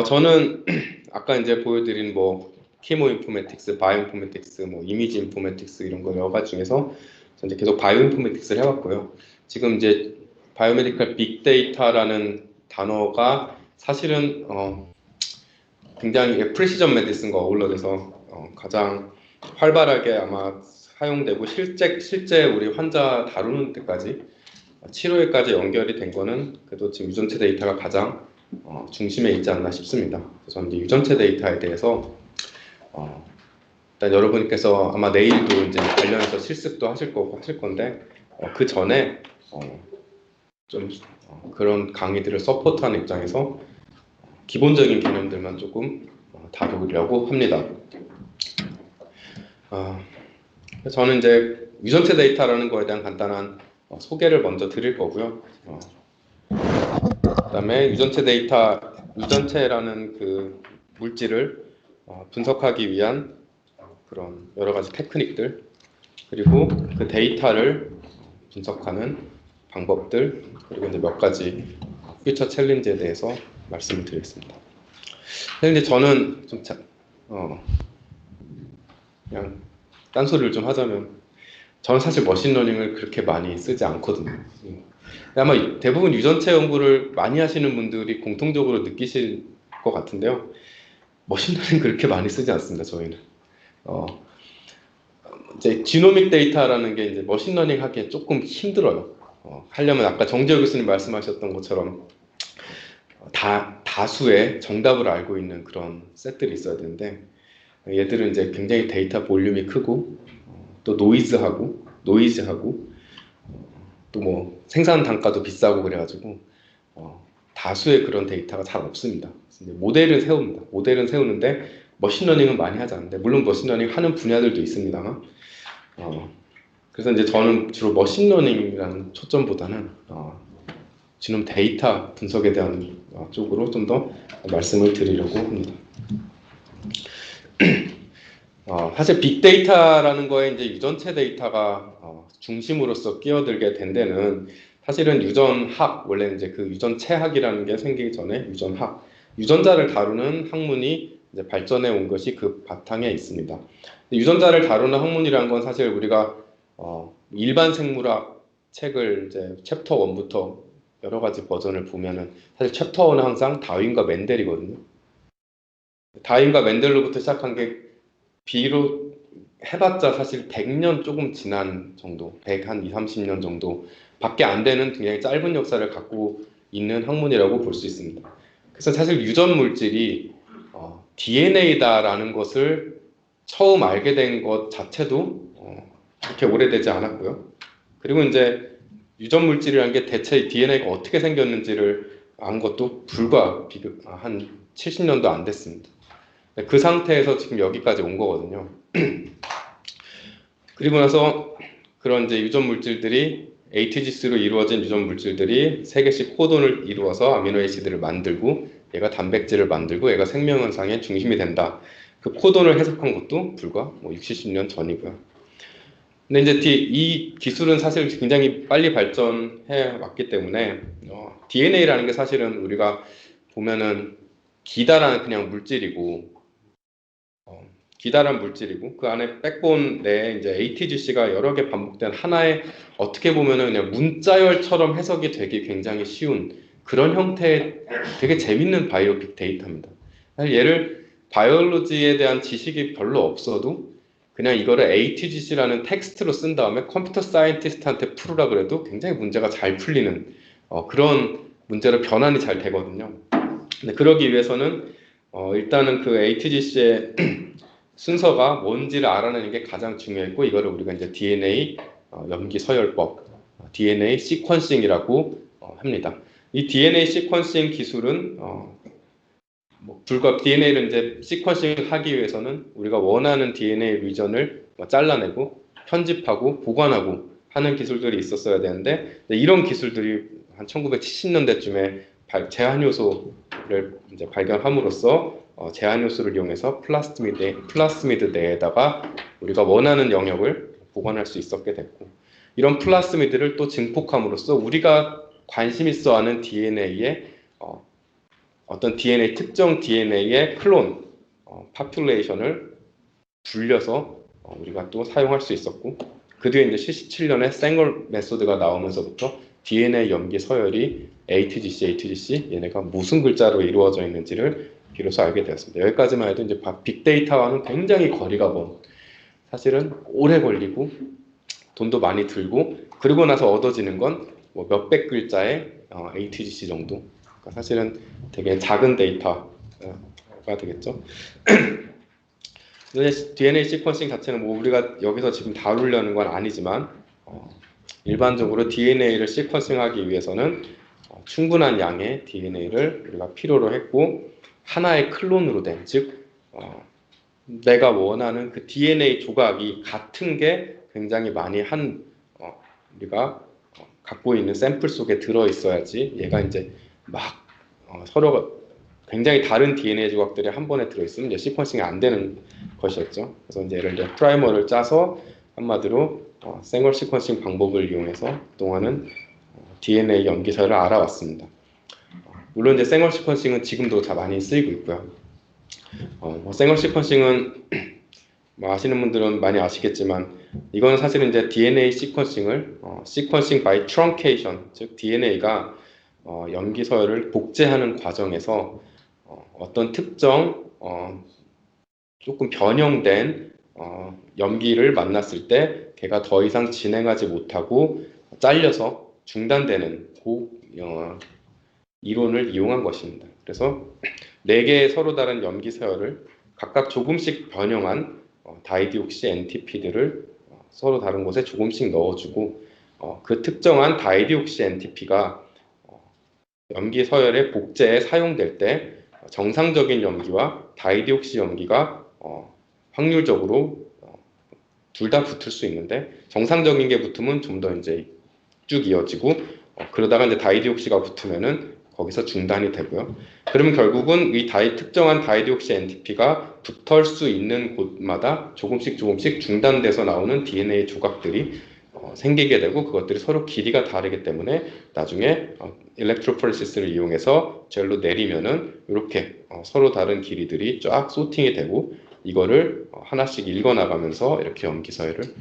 저는 아까 이제 보여드린 뭐 키모 인포메틱스, 바이오 인포메틱스, 뭐 이미지 인포메틱스 이런 거 여러 가지 중에서 저는 이제 계속 바이오 인포메틱스를 해왔고요. 지금 이제 바이오메디컬 빅데이터라는 단어가 사실은 굉장히 프리시전 메디슨과 어울러져서 가장 활발하게 아마 사용되고 실제 우리 환자 다루는 데까지 치료에까지 연결이 된 거는 그래도 지금 유전체 데이터가 가장 중심에 있지 않나 싶습니다. 그래서 저는 이제 유전체 데이터에 대해서 일단 여러분께서 아마 내일도 이제 관련해서 실습도 하실 거고 하실 건데 그 전에 좀 그런 강의들을 서포트하는 입장에서 기본적인 개념들만 조금 다루려고 합니다. 저는 이제 유전체 데이터라는 거에 대한 간단한 소개를 먼저 드릴 거고요. 그다음에 유전체 데이터, 유전체라는 그 물질을 분석하기 위한 그런 여러 가지 테크닉들, 그리고 그 데이터를 분석하는 방법들, 그리고 이제 몇 가지 퓨처 챌린지에 대해서 말씀을 드리겠습니다. 근데 저는 좀 그냥 딴소리를 좀 하자면 저는 사실 머신러닝을 그렇게 많이 쓰지 않거든요. 아마 대부분 유전체 연구를 많이 하시는 분들이 공통적으로 느끼실 것 같은데요. 머신러닝 그렇게 많이 쓰지 않습니다, 저희는. 이제 지노믹 데이터라는 게 이제 머신러닝 하기에 조금 힘들어요. 하려면 아까 정재호 교수님 말씀하셨던 것처럼 다수의 정답을 알고 있는 그런 셋들이 있어야 되는데 얘들은 이제 굉장히 데이터 볼륨이 크고 또 노이즈하고 또 뭐 생산 단가도 비싸고 그래가지고 다수의 그런 데이터가 잘 없습니다. 모델을 세웁니다. 모델은 세우는데 머신러닝은 많이 하지 않는데 물론 머신러닝 하는 분야들도 있습니다만 그래서 이제 저는 주로 머신러닝이라는 초점보다는 지금 데이터 분석에 대한 쪽으로 좀 더 말씀을 드리려고 합니다. 사실 빅데이터라는 거에 이제 유전체 데이터가 중심으로서 끼어들게 된 데는 사실은 유전학, 원래 이제 그 유전체학이라는 게 생기기 전에 유전자를 다루는 학문이 이제 발전해 온 것이 그 바탕에 있습니다. 유전자를 다루는 학문이란 건 사실 우리가 일반 생물학 책을 이제 챕터 1부터 여러 가지 버전을 보면은 사실 챕터 1은 항상 다윈과 멘델이거든요. 다윈과 멘델로부터 시작한 게 비로 해봤자 사실 100년 조금 지난 정도, 100, 한 2, 30년 정도 밖에 안 되는 굉장히 짧은 역사를 갖고 있는 학문이라고 볼 수 있습니다. 그래서 사실 유전 물질이 DNA다라는 것을 처음 알게 된 것 자체도 그렇게 오래되지 않았고요. 그리고 이제 유전 물질이라는 게 대체 DNA가 어떻게 생겼는지를 안 것도 불과 한 70년도 안 됐습니다. 그 상태에서 지금 여기까지 온 거거든요. 그리고 나서 그런 이제 유전 물질들이 ATGC로 이루어진 유전 물질들이 3개씩 코돈을 이루어서 아미노에시드를 만들고 얘가 단백질을 만들고 얘가 생명 현상의 중심이 된다. 그 코돈을 해석한 것도 불과 60, 70년 전이고요. 근데 이제 이 기술은 사실 굉장히 빨리 발전해 왔기 때문에 DNA라는 게 사실은 우리가 보면은 기다란 그냥 물질이고 기다란 물질이고 그 안에 백본 내에 이제 ATGC가 여러 개 반복된 하나의 어떻게 보면은 그냥 문자열처럼 해석이 되기 굉장히 쉬운 그런 형태의 되게 재밌는 바이오 빅데이터입니다. 사실 얘를 바이올로지에 대한 지식이 별로 없어도 그냥 이거를 ATGC라는 텍스트로 쓴 다음에 컴퓨터 사이언티스트한테 풀으라 그래도 굉장히 문제가 잘 풀리는 그런 문제로 변환이 잘 되거든요. 근데 그러기 위해서는 일단은 그 ATGC의 순서가 뭔지를 알아내는 게 가장 중요했고 이거를 우리가 이제 DNA 염기 서열법, DNA 시퀀싱이라고 합니다. 이 DNA 시퀀싱 기술은 불과 DNA를 이제 시퀀싱 하기 위해서는 우리가 원하는 DNA 리전을 잘라내고 편집하고 보관하고 하는 기술들이 있었어야 되는데 이런 기술들이 한 1970년대쯤에 제한 요소를 이제 발견함으로써 제한 요소를 이용해서 플라스미드 내에다가 우리가 원하는 영역을 보관할 수 있었게 됐고 이런 플라스미드를 또 증폭함으로써 우리가 관심 있어 하는 DNA의 어떤 DNA 특정 DNA의 클론 파퓰레이션을 불려서 우리가 또 사용할 수 있었고, 그 뒤에 이제 77년에 생걸 메소드가 나오면서부터 DNA 염기 서열이 ATGC, ATGC 얘네가 무슨 글자로 이루어져 있는지를 비로소 알게 되었습니다. 여기까지만 해도 이제 빅데이터와는 굉장히 거리가 먼, 사실은 오래 걸리고 돈도 많이 들고, 그리고 나서 얻어지는 건 뭐 몇백 글자의 ATGC 정도. 그러니까 사실은 되게 작은 데이터가 되겠죠. DNA 시퀀싱 자체는 뭐 우리가 여기서 지금 다루려는 건 아니지만 일반적으로 DNA를 시퀀싱하기 위해서는 충분한 양의 DNA를 우리가 필요로 했고, 하나의 클론으로 된, 즉 내가 원하는 그 DNA 조각이 같은 게 굉장히 많이 우리가 갖고 있는 샘플 속에 들어 있어야지 얘가 이제 막 서로가 굉장히 다른 DNA 조각들이 한 번에 들어 있으면 이제 시퀀싱이 안 되는 것이었죠. 그래서 이제 예를 들어 프라이머를 짜서 한마디로 생걸 시퀀싱 방법을 이용해서 그동안은 DNA 염기 서열을 알아왔습니다. 물론 이제 생걸 시퀀싱은 지금도 다 많이 쓰이고 있고요. 생걸 시퀀싱은 뭐 아시는 분들은 많이 아시겠지만, 이거는 사실은 이제 DNA 시퀀싱을 시퀀싱 바이 트렁케이션, 즉 DNA가 염기 서열을 복제하는 과정에서 어떤 특정 조금 변형된 염기를 만났을 때 걔가 더 이상 진행하지 못하고 잘려서 중단되는 그 이론을 이용한 것입니다. 그래서 4개의 서로 다른 염기 서열을 각각 조금씩 변형한 다이디옥시 NTP들을 서로 다른 곳에 조금씩 넣어주고, 그 특정한 다이디옥시 NTP가 염기 서열의 복제에 사용될 때 정상적인 염기와 다이디옥시 염기가 확률적으로 둘 다 붙을 수 있는데, 정상적인 게 붙으면 좀 더 이제 쭉 이어지고, 그러다가 이제 다이디옥시가 붙으면은 거기서 중단이 되고요. 그러면 결국은 이 특정한 다이디옥시 NTP가 붙을 수 있는 곳마다 조금씩 중단돼서 나오는 DNA 조각들이 생기게 되고, 그것들이 서로 길이가 다르기 때문에 나중에 일렉트로포레시스를 이용해서 젤로 내리면은 이렇게 서로 다른 길이들이 쫙 소팅이 되고, 이거를 하나씩 읽어나가면서 이렇게 염기 서열을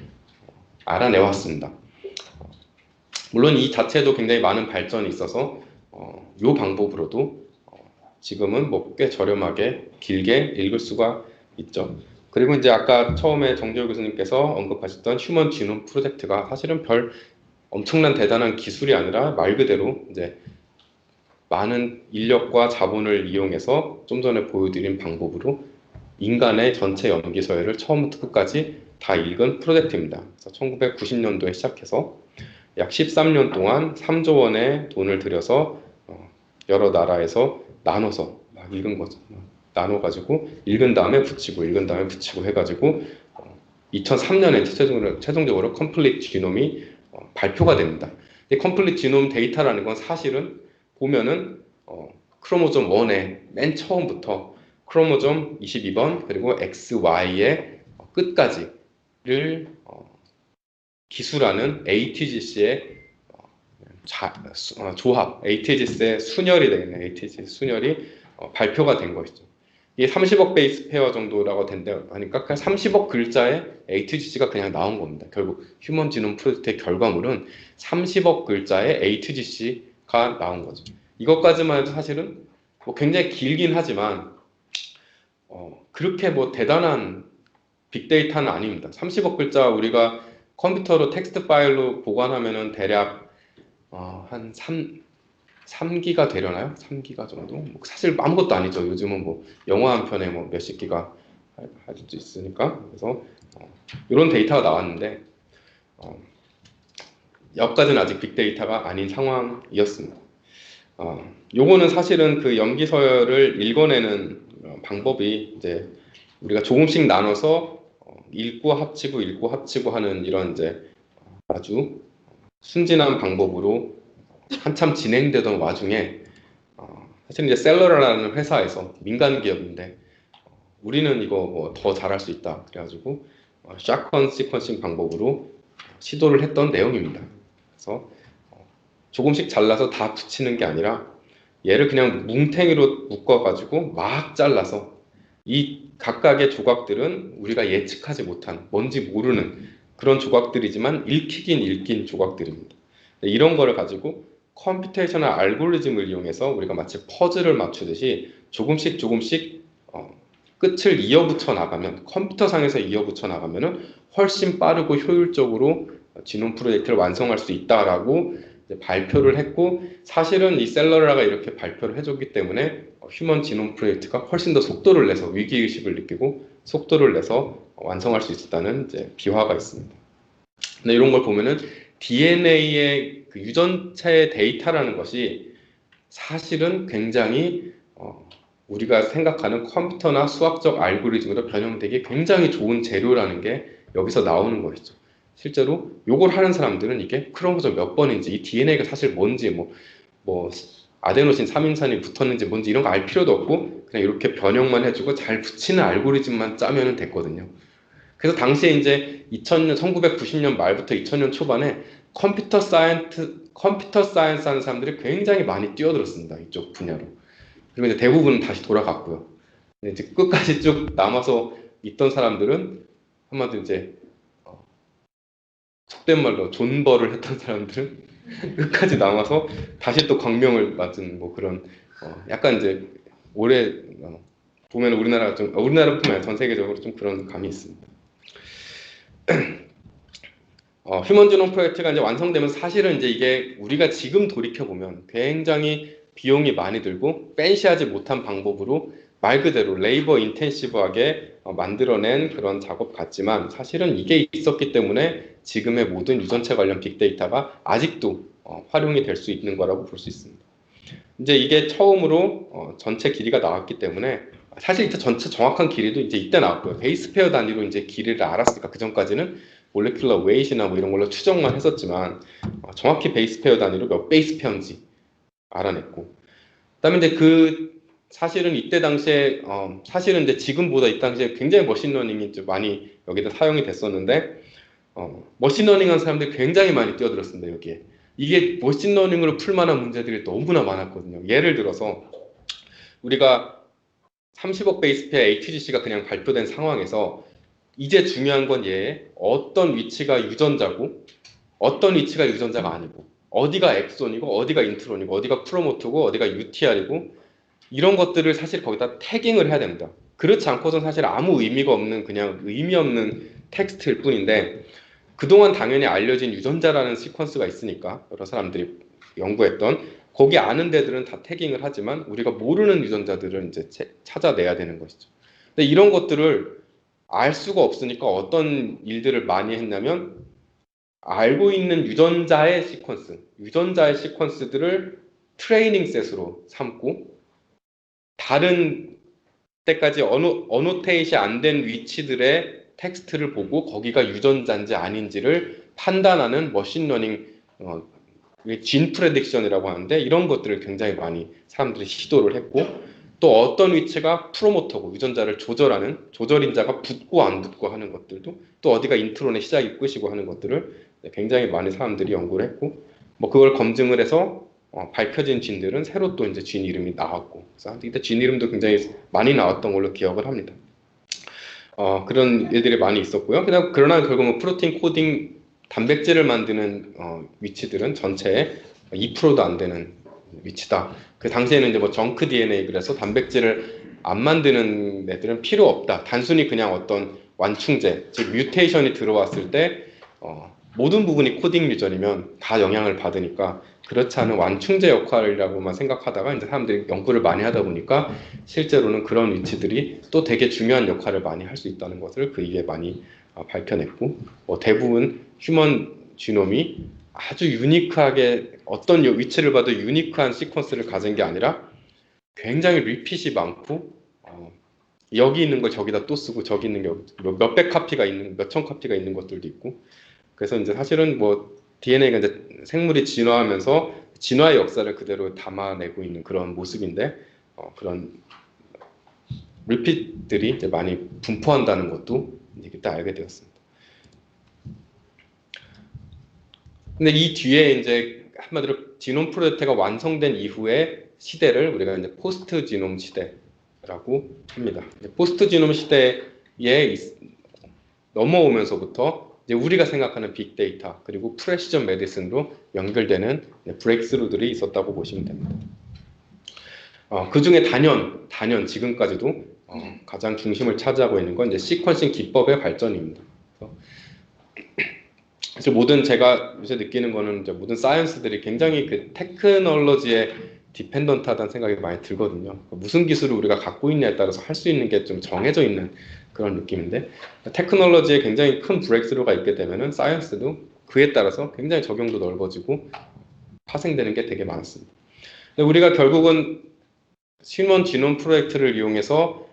알아내왔습니다. 물론 이 자체도 굉장히 많은 발전이 있어서 이 방법으로도 지금은 뭐 꽤 저렴하게 길게 읽을 수가 있죠. 그리고 이제 아까 처음에 정재호 교수님께서 언급하셨던 휴먼 지놈 프로젝트가 사실은 별 엄청난 대단한 기술이 아니라 말 그대로 이제 많은 인력과 자본을 이용해서 좀 전에 보여드린 방법으로 인간의 전체 염기 서열을 처음부터 끝까지 다 읽은 프로젝트입니다. 그래서 1990년도에 시작해서 약 13년 동안 3조 원의 돈을 들여서 여러 나라에서 나눠서 막 읽은 거죠. 나눠가지고 읽은 다음에 붙이고 해가지고 2003년에 최종적으로 컴플리트 지놈이 발표가 됩니다. 이 컴플리트 지놈 데이터라는 건 사실은 보면은 크로모좀 1의 맨 처음부터 크로모점 22번 그리고 XY의 끝까지를 기술하는 ATGC의 조합, ATGC의 순열이 되겠네요. ATGC 순열이 발표가 된 것이죠. 이게 30억 베이스 페어 정도라고 된다고 하니까 그냥 30억 글자의 ATGC가 그냥 나온 겁니다. 결국 휴먼 지놈 프로젝트의 결과물은 30억 글자의 ATGC가 나온 거죠. 이것까지만 해도 사실은 뭐 굉장히 길긴 하지만 그렇게 뭐 대단한 빅데이터는 아닙니다. 30억 글자 우리가 컴퓨터로 텍스트 파일로 보관하면은 대략 한 3기가 되려나요? 3기가 정도? 뭐 사실 아무것도 아니죠. 요즘은 뭐 영화 한 편에 뭐 몇십 기가 할 수도 있으니까. 그래서 이런 데이터가 나왔는데 여기까지는 아직 빅데이터가 아닌 상황이었습니다. 요거는 사실은 그 염기 서열을 읽어내는 방법이 이제 우리가 조금씩 나눠서 읽고 합치고 하는 이런 이제 아주 순진한 방법으로 한참 진행되던 와중에 사실 이제 셀러라는 회사에서 민간 기업인데 우리는 이거 뭐 더 잘할 수 있다 그래가지고 샷건 시퀀싱 방법으로 시도를 했던 내용입니다. 그래서 조금씩 잘라서 다 붙이는 게 아니라 얘를 그냥 뭉탱이로 묶어가지고 막 잘라서 이 각각의 조각들은 우리가 예측하지 못한, 뭔지 모르는 그런 조각들이지만 읽히긴 읽힌 조각들입니다. 이런 거를 가지고 컴퓨테이셔널 알고리즘을 이용해서 우리가 마치 퍼즐을 맞추듯이 조금씩 조금씩 끝을 이어붙여 나가면, 컴퓨터상에서 이어붙여 나가면은 훨씬 빠르고 효율적으로 지놈 프로젝트를 완성할 수 있다라고 발표를 했고, 사실은 이 셀러라가 이렇게 발표를 해줬기 때문에 휴먼 지놈 프로젝트가 훨씬 더 속도를 내서 위기의식을 느끼고 속도를 내서 완성할 수 있었다는 이제 비화가 있습니다. 근데 이런 걸 보면은 DNA의 그 유전체 데이터라는 것이 사실은 굉장히 우리가 생각하는 컴퓨터나 수학적 알고리즘으로 변형되기 굉장히 좋은 재료라는 게 여기서 나오는 것이죠. 실제로 요걸 하는 사람들은 이게 크로모솜 몇 번인지, 이 DNA가 사실 뭔지, 뭐 아데노신 3인산이 붙었는지 뭔지 이런 거 알 필요도 없고 그냥 이렇게 변형만 해주고 잘 붙이는 알고리즘만 짜면 됐거든요. 그래서 당시에 이제 2000년, 1990년 말부터 2000년 초반에 컴퓨터 사이언스 하는 사람들이 굉장히 많이 뛰어들었습니다. 이쪽 분야로. 그리고 이제 대부분은 다시 돌아갔고요. 근데 이제 끝까지 쭉 남아서 있던 사람들은 한마디로 이제 속된 말로 존버를 했던 사람들은 끝까지 남아서 다시 또 광명을 맞은 뭐 그런 약간 이제 올해 보면 우리나라가 좀 우리나라뿐만 아니라 전 세계적으로 좀 그런 감이 있습니다. 휴먼 지놈 프로젝트가 이제 완성되면 사실은 이제 이게 우리가 지금 돌이켜 보면 굉장히 비용이 많이 들고 팬시하지 못한 방법으로 말 그대로 레이버 인텐시브하게 만들어낸 그런 작업 같지만 사실은 이게 있었기 때문에 지금의 모든 유전체 관련 빅데이터가 아직도 활용이 될 수 있는 거라고 볼 수 있습니다. 이제 이게 처음으로 전체 길이가 나왔기 때문에 사실 이제 전체 정확한 길이도 이제 이때 나왔고요. 베이스 페어 단위로 이제 길이를 알았으니까 그 전까지는 몰레큘러 웨이트나 뭐 이런 걸로 추정만 했었지만 정확히 베이스 페어 단위로 몇 베이스 페어인지 알아냈고, 그다음에 이제 그 사실은 이때 당시에 사실은 이제 지금보다 이 당시에 굉장히 머신러닝이 좀 많이 여기다 사용이 됐었는데 머신러닝 한 사람들이 굉장히 많이 뛰어들었습니다. 여기에 이게 머신러닝으로 풀만한 문제들이 너무나 많았거든요. 예를 들어서 우리가 30억 베이스 페어 ATGC가 그냥 발표된 상황에서 이제 중요한 건 얘의 어떤 위치가 유전자고 어떤 위치가 유전자가 아니고 어디가 엑손이고 어디가 인트론이고 어디가 프로모터고 어디가 UTR이고 이런 것들을 사실 거기다 태깅을 해야 됩니다. 그렇지 않고선 사실 아무 의미가 없는 그냥 의미 없는 텍스트일 뿐인데 그동안 당연히 알려진 유전자라는 시퀀스가 있으니까 여러 사람들이 연구했던 거기 아는 데들은 다 태깅을 하지만 우리가 모르는 유전자들은 이제 찾아내야 되는 것이죠. 근데 이런 것들을 알 수가 없으니까 어떤 일들을 많이 했냐면 알고 있는 유전자의 시퀀스들을 트레이닝 셋으로 삼고 다른 때까지 어노테이시 안 된 위치들의 텍스트를 보고 거기가 유전자인지 아닌지를 판단하는 머신러닝 진 프레딕션이라고 하는데 이런 것들을 굉장히 많이 사람들이 시도를 했고 또 어떤 위치가 프로모터고 유전자를 조절하는 조절인자가 붙고 안 붙고 하는 것들도 또 어디가 인트론의 시작이 끝이고 하는 것들을 굉장히 많이 사람들이 연구를 했고 뭐 그걸 검증을 해서 밝혀진 진들은 새로 또 이제 진 이름이 나왔고 그래서 이때 진 이름도 굉장히 많이 나왔던 걸로 기억을 합니다. 그런 일들이 많이 있었고요. 그러나 결국은 프로틴 코딩 단백질을 만드는 위치들은 전체에 2%도 안 되는 위치다. 그 당시에는 이제 뭐 정크 DNA 그래서 단백질을 안 만드는 애들은 필요 없다. 단순히 그냥 어떤 완충제, 즉 뮤테이션이 들어왔을 때 모든 부분이 코딩 유전이면 다 영향을 받으니까 그렇지 않은 완충제 역할이라고만 생각하다가 이제 사람들이 연구를 많이 하다 보니까 실제로는 그런 위치들이 또 되게 중요한 역할을 많이 할 수 있다는 것을 그 이후에 많이 밝혀냈고 대부분 휴먼 지놈이 아주 유니크하게 어떤 위치를 봐도 유니크한 시퀀스를 가진 게 아니라 굉장히 리핏이 많고 여기 있는 걸 저기다 또 쓰고 저기 있는 게 몇백 카피가 있는 몇천 카피가 있는 것들도 있고 그래서 이제 사실은 뭐 DNA가 이제 생물이 진화하면서 진화의 역사를 그대로 담아내고 있는 그런 모습인데 그런 리핏들이 이제 많이 분포한다는 것도 이제 그때 알게 되었습니다. 근데 이 뒤에 이제 한마디로 지놈 프로젝트가 완성된 이후의 시대를 우리가 이제 포스트 지놈 시대라고 합니다. 포스트 지놈 시대에 넘어오면서부터 이제 우리가 생각하는 빅데이터 그리고 프레시전 메디슨으로 연결되는 브레이크스루들이 있었다고 보시면 됩니다. 그 중에 단연 지금까지도 가장 중심을 차지하고 있는 건 이제 시퀀싱 기법의 발전입니다. 그래서 제가 요새 느끼는 거는 이제 모든 사이언스들이 굉장히 그 테크놀로지에 디펜던트하다는 생각이 많이 들거든요. 무슨 기술을 우리가 갖고 있냐에 따라서 할 수 있는 게 좀 정해져 있는 그런 느낌인데, 테크놀로지에 굉장히 큰 브레이크스루가 있게 되면은 사이언스도 그에 따라서 굉장히 적용도 넓어지고 파생되는 게 되게 많습니다. 근데 우리가 결국은 휴먼 지놈 프로젝트를 이용해서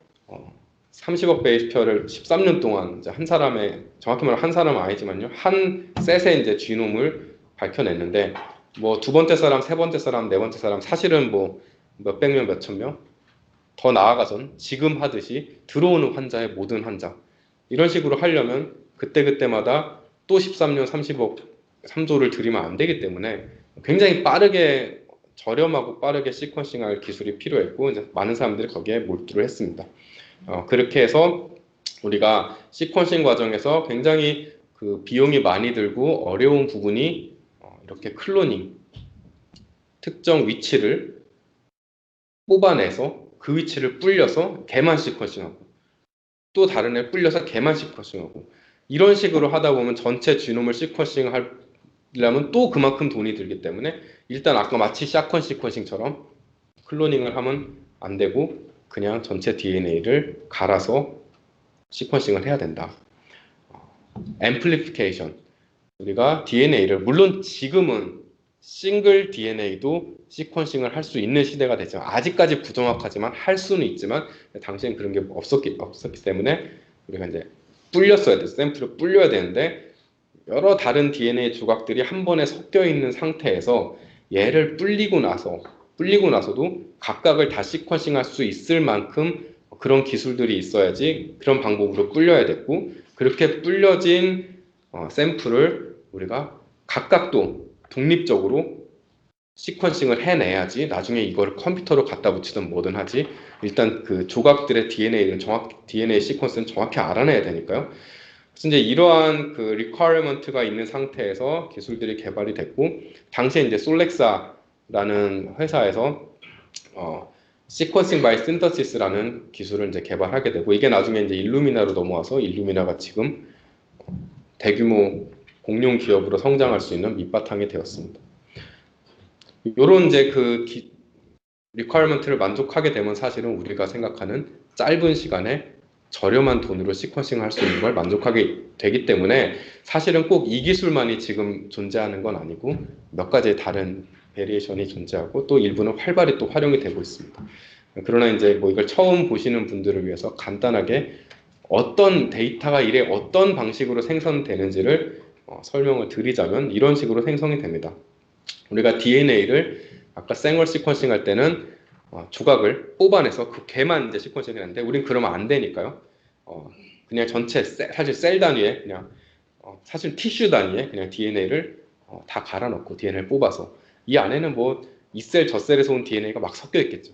30억 베이스페어를 13년 동안 이제 한 사람의, 정확히 말하면 한 사람은 아니지만요, 한 셋의 이제 지놈을 밝혀냈는데, 뭐 두 번째 사람, 세 번째 사람, 네 번째 사람, 사실은 뭐 몇백 명, 몇천 명 더 나아가선 지금 하듯이 들어오는 환자의 모든 환자, 이런 식으로 하려면 그때마다 또 13년 30억 3조를 들이면 안 되기 때문에 굉장히 빠르게, 저렴하고 빠르게 시퀀싱할 기술이 필요했고, 이제 많은 사람들이 거기에 몰두를 했습니다. 그렇게 해서 우리가 시퀀싱 과정에서 굉장히 그 비용이 많이 들고 어려운 부분이 이렇게 클로닝, 특정 위치를 뽑아내서 그 위치를 불려서 걔만 시퀀싱하고, 또 다른 애 불려서 걔만 시퀀싱하고, 이런 식으로 하다 보면 전체 지놈을 시퀀싱 하려면 또 그만큼 돈이 들기 때문에 일단 아까 마치 샷건 시퀀싱처럼 클로닝을 하면 안 되고 그냥 전체 DNA를 갈아서 시퀀싱을 해야 된다. 앰플리피케이션, 우리가 DNA를, 물론 지금은 싱글 DNA도 시퀀싱을 할 수 있는 시대가 됐지만, 아직까지 부정확하지만 할 수는 있지만, 당시엔 그런 게 없었기 때문에 우리가 이제 불렸어야 돼, 샘플을 불려야 되는데, 여러 다른 DNA 조각들이 한 번에 섞여 있는 상태에서 얘를 불리고 나서도 각각을 다 시퀀싱 할 수 있을 만큼 그런 기술들이 있어야지 그런 방법으로 불려야 됐고, 그렇게 불려진 샘플을 우리가 각각도 독립적으로 시퀀싱을 해내야지 나중에 이걸 컴퓨터로 갖다 붙이든 뭐든 하지, 일단 그 조각들의 DNA 시퀀스는 정확히 알아내야 되니까요. 그래서 이제 이러한 그 리퀘어먼트가 있는 상태에서 기술들이 개발이 됐고, 당시에 이제 솔렉사라는 회사에서 시퀀싱 바이 신터시스라는 기술을 이제 개발하게 되고, 이게 나중에 이제 일루미나로 넘어와서 일루미나가 지금 대규모 공룡 기업으로 성장할 수 있는 밑바탕이 되었습니다. 요런 이제 그 리퀘어먼트를 만족하게 되면 사실은 우리가 생각하는 짧은 시간에 저렴한 돈으로 시퀀싱 할 수 있는 걸 만족하게 되기 때문에, 사실은 꼭 이 기술만이 지금 존재하는 건 아니고 몇 가지의 다른 베리에이션이 존재하고 또 일부는 활발히 또 활용이 되고 있습니다. 그러나 이제 뭐 이걸 처음 보시는 분들을 위해서 간단하게 어떤 데이터가 이래 어떤 방식으로 생성되는지를 설명을 드리자면 이런 식으로 생성이 됩니다. 우리가 DNA를 아까 생얼 시퀀싱 할 때는 조각을 뽑아내서 그 걔만 이제 시퀀싱을 했는데, 우린 그러면 안 되니까요. 그냥 전체 사실 셀 단위에 그냥 사실 티슈 단위에 그냥 DNA를 다 갈아넣고 DNA를 뽑아서, 이 안에는 뭐 이 셀 저 셀에서 온 DNA가 막 섞여 있겠죠.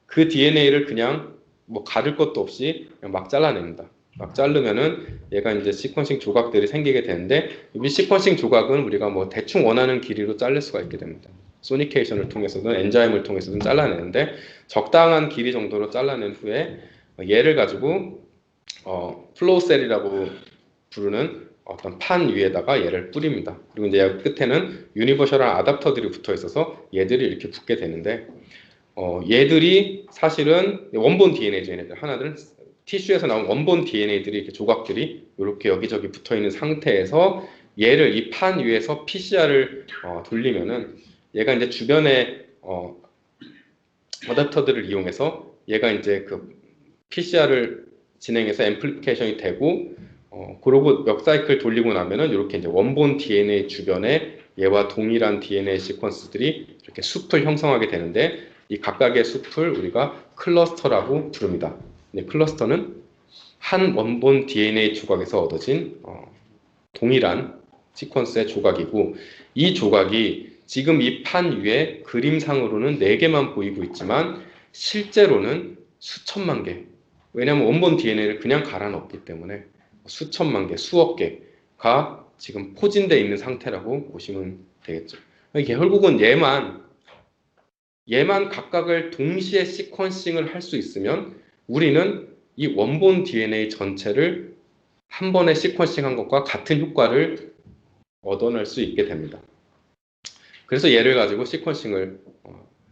그 DNA를 그냥 뭐 가릴 것도 없이 그냥 막 잘라냅니다. 막 자르면은 얘가 이제 시퀀싱 조각들이 생기게 되는데, 이 시퀀싱 조각은 우리가 뭐 대충 원하는 길이로 자를 수가 있게 됩니다. 소니케이션을 통해서든 엔자임을 통해서든 잘라내는데, 적당한 길이 정도로 잘라낸 후에 얘를 가지고 플로우셀이라고 부르는 어떤 판 위에다가 얘를 뿌립니다. 그리고 이제 끝에는 유니버셜한 아답터들이 붙어 있어서 얘들이 이렇게 붙게 되는데, 얘들이 사실은 원본 DNA죠. 얘네들 하나들은 티슈에서 나온 원본 DNA들이 이렇게 조각들이 이렇게 여기저기 붙어 있는 상태에서 얘를 이 판 위에서 PCR을 돌리면은 얘가 이제 주변에 어댑터들을 이용해서 얘가 이제 그 PCR을 진행해서 앰플리피케이션이 되고, 그러고 몇 사이클 돌리고 나면은 이렇게 이제 원본 DNA 주변에 얘와 동일한 DNA 시퀀스들이 이렇게 숲을 형성하게 되는데, 이 각각의 숲을 우리가 클러스터라고 부릅니다. 클러스터는 한 원본 DNA 조각에서 얻어진 동일한 시퀀스의 조각이고, 이 조각이 지금 이 판 위에 그림상으로는 4개만 보이고 있지만 실제로는 수천만 개. 왜냐하면 원본 DNA를 그냥 갈아 넣었기 때문에 수천만 개, 수억 개가 지금 포진되어 있는 상태라고 보시면 되겠죠. 이게 결국은 얘만 각각을 동시에 시퀀싱을 할 수 있으면 우리는 이 원본 DNA 전체를 한 번에 시퀀싱한 것과 같은 효과를 얻어낼 수 있게 됩니다. 그래서 얘를 가지고 시퀀싱을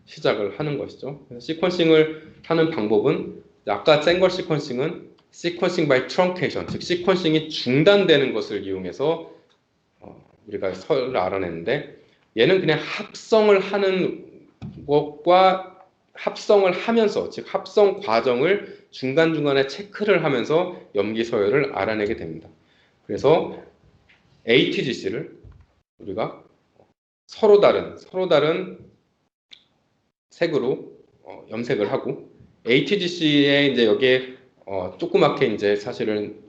시작을 하는 것이죠. 시퀀싱을 하는 방법은 아까 쨍걸 시퀀싱은 시퀀싱 by truncation, 즉 시퀀싱이 중단되는 것을 이용해서 우리가 서를 알아냈는데 얘는 그냥 합성을 하는 것과 합성을 하면서, 즉 합성 과정을 중간중간에 체크를 하면서 염기 서열을 알아내게 됩니다. 그래서 ATGC를 우리가 서로 다른 색으로 염색을 하고 ATGC에 이제 여기에 조그맣게 이제 사실은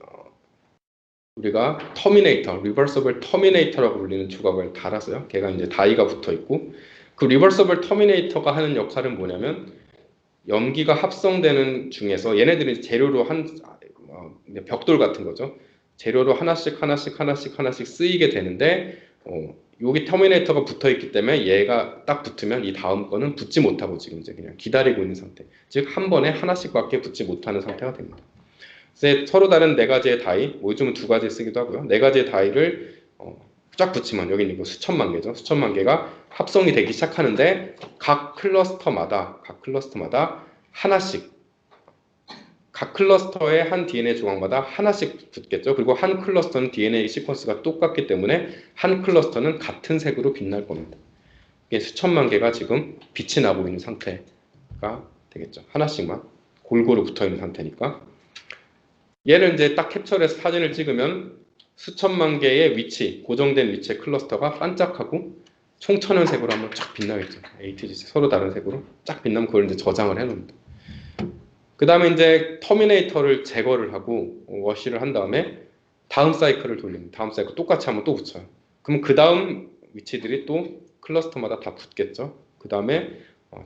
우리가 터미네이터, 리버서블 터미네이터라고 불리는 조각을 달았어요. 걔가 이제 다이가 붙어 있고 그 리버서블 터미네이터가 하는 역할은 뭐냐면 염기가 합성되는 중에서 얘네들이 재료로 벽돌 같은 거죠. 재료로 하나씩 쓰이게 되는데 여기 터미네이터가 붙어 있기 때문에 얘가 딱 붙으면 이 다음 거는 붙지 못하고 지금 이제 그냥 기다리고 있는 상태. 즉 한 번에 하나씩밖에 붙지 못하는 상태가 됩니다. 그래서 서로 다른 4가지의 다이, 뭐 요즘은 2가지 쓰기도 하고요. 4가지의 다이를 쫙 붙이면 여기 있는 거 수천만 개죠. 수천만 개가 합성이 되기 시작하는데 각 클러스터마다 하나씩, 각 클러스터의 한 DNA 조각마다 하나씩 붙겠죠. 그리고 한 클러스터는 DNA 시퀀스가 똑같기 때문에 한 클러스터는 같은 색으로 빛날 겁니다. 이게 수천만 개가 지금 빛이 나고 있는 상태가 되겠죠. 하나씩만 골고루 붙어 있는 상태니까. 얘를 이제 딱 캡처해서 사진을 찍으면 수천만 개의 위치, 고정된 위치의 클러스터가 반짝하고 총천연색으로 한번 쫙 빛나겠죠. ATGC 서로 다른 색으로 쫙 빛나면 그걸 이제 저장을 해놓습니다. 그 다음에 이제 터미네이터를 제거를 하고 워시를 한 다음에 다음 사이클을 돌립니다. 다음 사이클 똑같이 한번 또 붙여요. 그럼 그 다음 위치들이 또 클러스터마다 다 붙겠죠. 그 다음에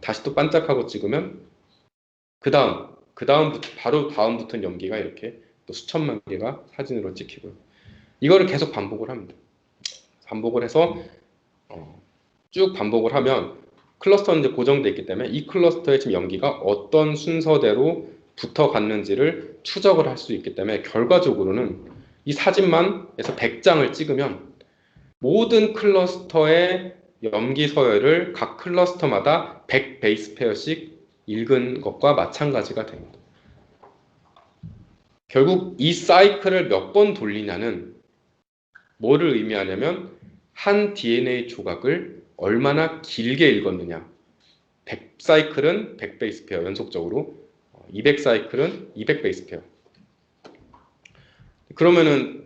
다시 또 반짝하고 찍으면 바로 다음부터는 염기가 이렇게 또 수천만 개가 사진으로 찍히고요. 이거를 계속 반복을 합니다. 반복을 해서 쭉 반복을 하면 클러스터는 이제 고정되어 있기 때문에 이 클러스터의 지금 염기가 어떤 순서대로 붙어 갔는지를 추적을 할 수 있기 때문에 결과적으로는 이 사진만에서 100장을 찍으면 모든 클러스터의 염기 서열을 각 클러스터마다 100 베이스 페어씩 읽은 것과 마찬가지가 됩니다. 결국 이 사이클을 몇 번 돌리냐는 뭐를 의미하냐면 한 DNA 조각을 얼마나 길게 읽었느냐. 100 사이클은 100 베이스 페어 연속적으로, 200 사이클은 200 베이스 페어. 그러면은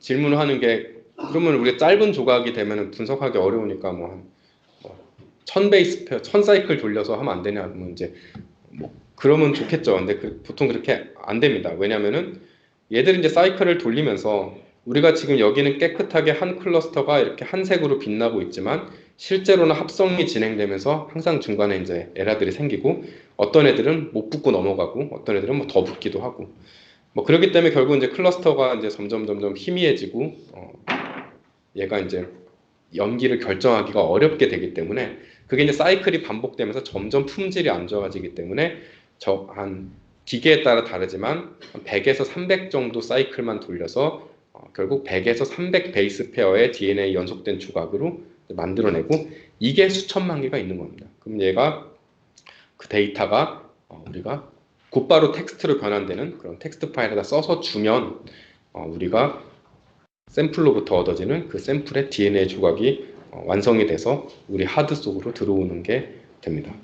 질문을 하는 게, 그러면 우리가 짧은 조각이 되면은 분석하기 어려우니까 뭐 1000 베이스 페어, 1000 사이클 돌려서 하면 안 되냐? 뭐 이제 그러면 좋겠죠. 근데 보통 그렇게 안 됩니다. 왜냐면은 얘들이 이제 사이클을 돌리면서 우리가 지금 여기는 깨끗하게 한 클러스터가 이렇게 한 색으로 빛나고 있지만 실제로는 합성이 진행되면서 항상 중간에 이제 에러들이 생기고 어떤 애들은 못 붙고 넘어가고 어떤 애들은 뭐 더 붙기도 하고 뭐 그렇기 때문에 결국 이제 클러스터가 이제 점점 희미해지고 얘가 이제 염기를 결정하기가 어렵게 되기 때문에 그게 이제 사이클이 반복되면서 점점 품질이 안 좋아지기 때문에 한 기계에 따라 다르지만 100에서 300 정도 사이클만 돌려서 결국 100에서 300 베이스 페어의 DNA 연속된 조각으로 만들어내고 이게 수천만 개가 있는 겁니다. 그럼 얘가 그 데이터가 우리가 곧바로 텍스트로 변환되는 그런 텍스트 파일에다 써서 주면 우리가 샘플로부터 얻어지는 그 샘플의 DNA 조각이 완성이 돼서 우리 하드 속으로 들어오는 게 됩니다.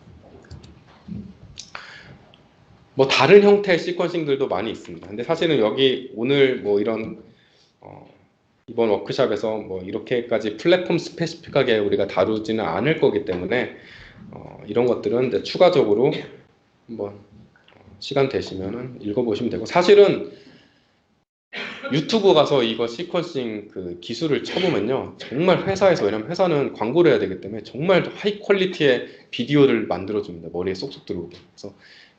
뭐 다른 형태의 시퀀싱들도 많이 있습니다. 근데 사실은 여기 오늘 뭐 이런 이번 워크샵에서 뭐 이렇게까지 플랫폼 스페시픽하게 우리가 다루지는 않을 거기 때문에 이런 것들은 이제 추가적으로 한번 시간 되시면은 읽어보시면 되고 사실은 유튜브 가서 이거 시퀀싱 그 기술을 쳐보면요. 정말 회사에서, 왜냐면 회사는 광고를 해야 되기 때문에 정말 하이 퀄리티의 비디오를 만들어줍니다. 머리에 쏙쏙 들어오게. 그래서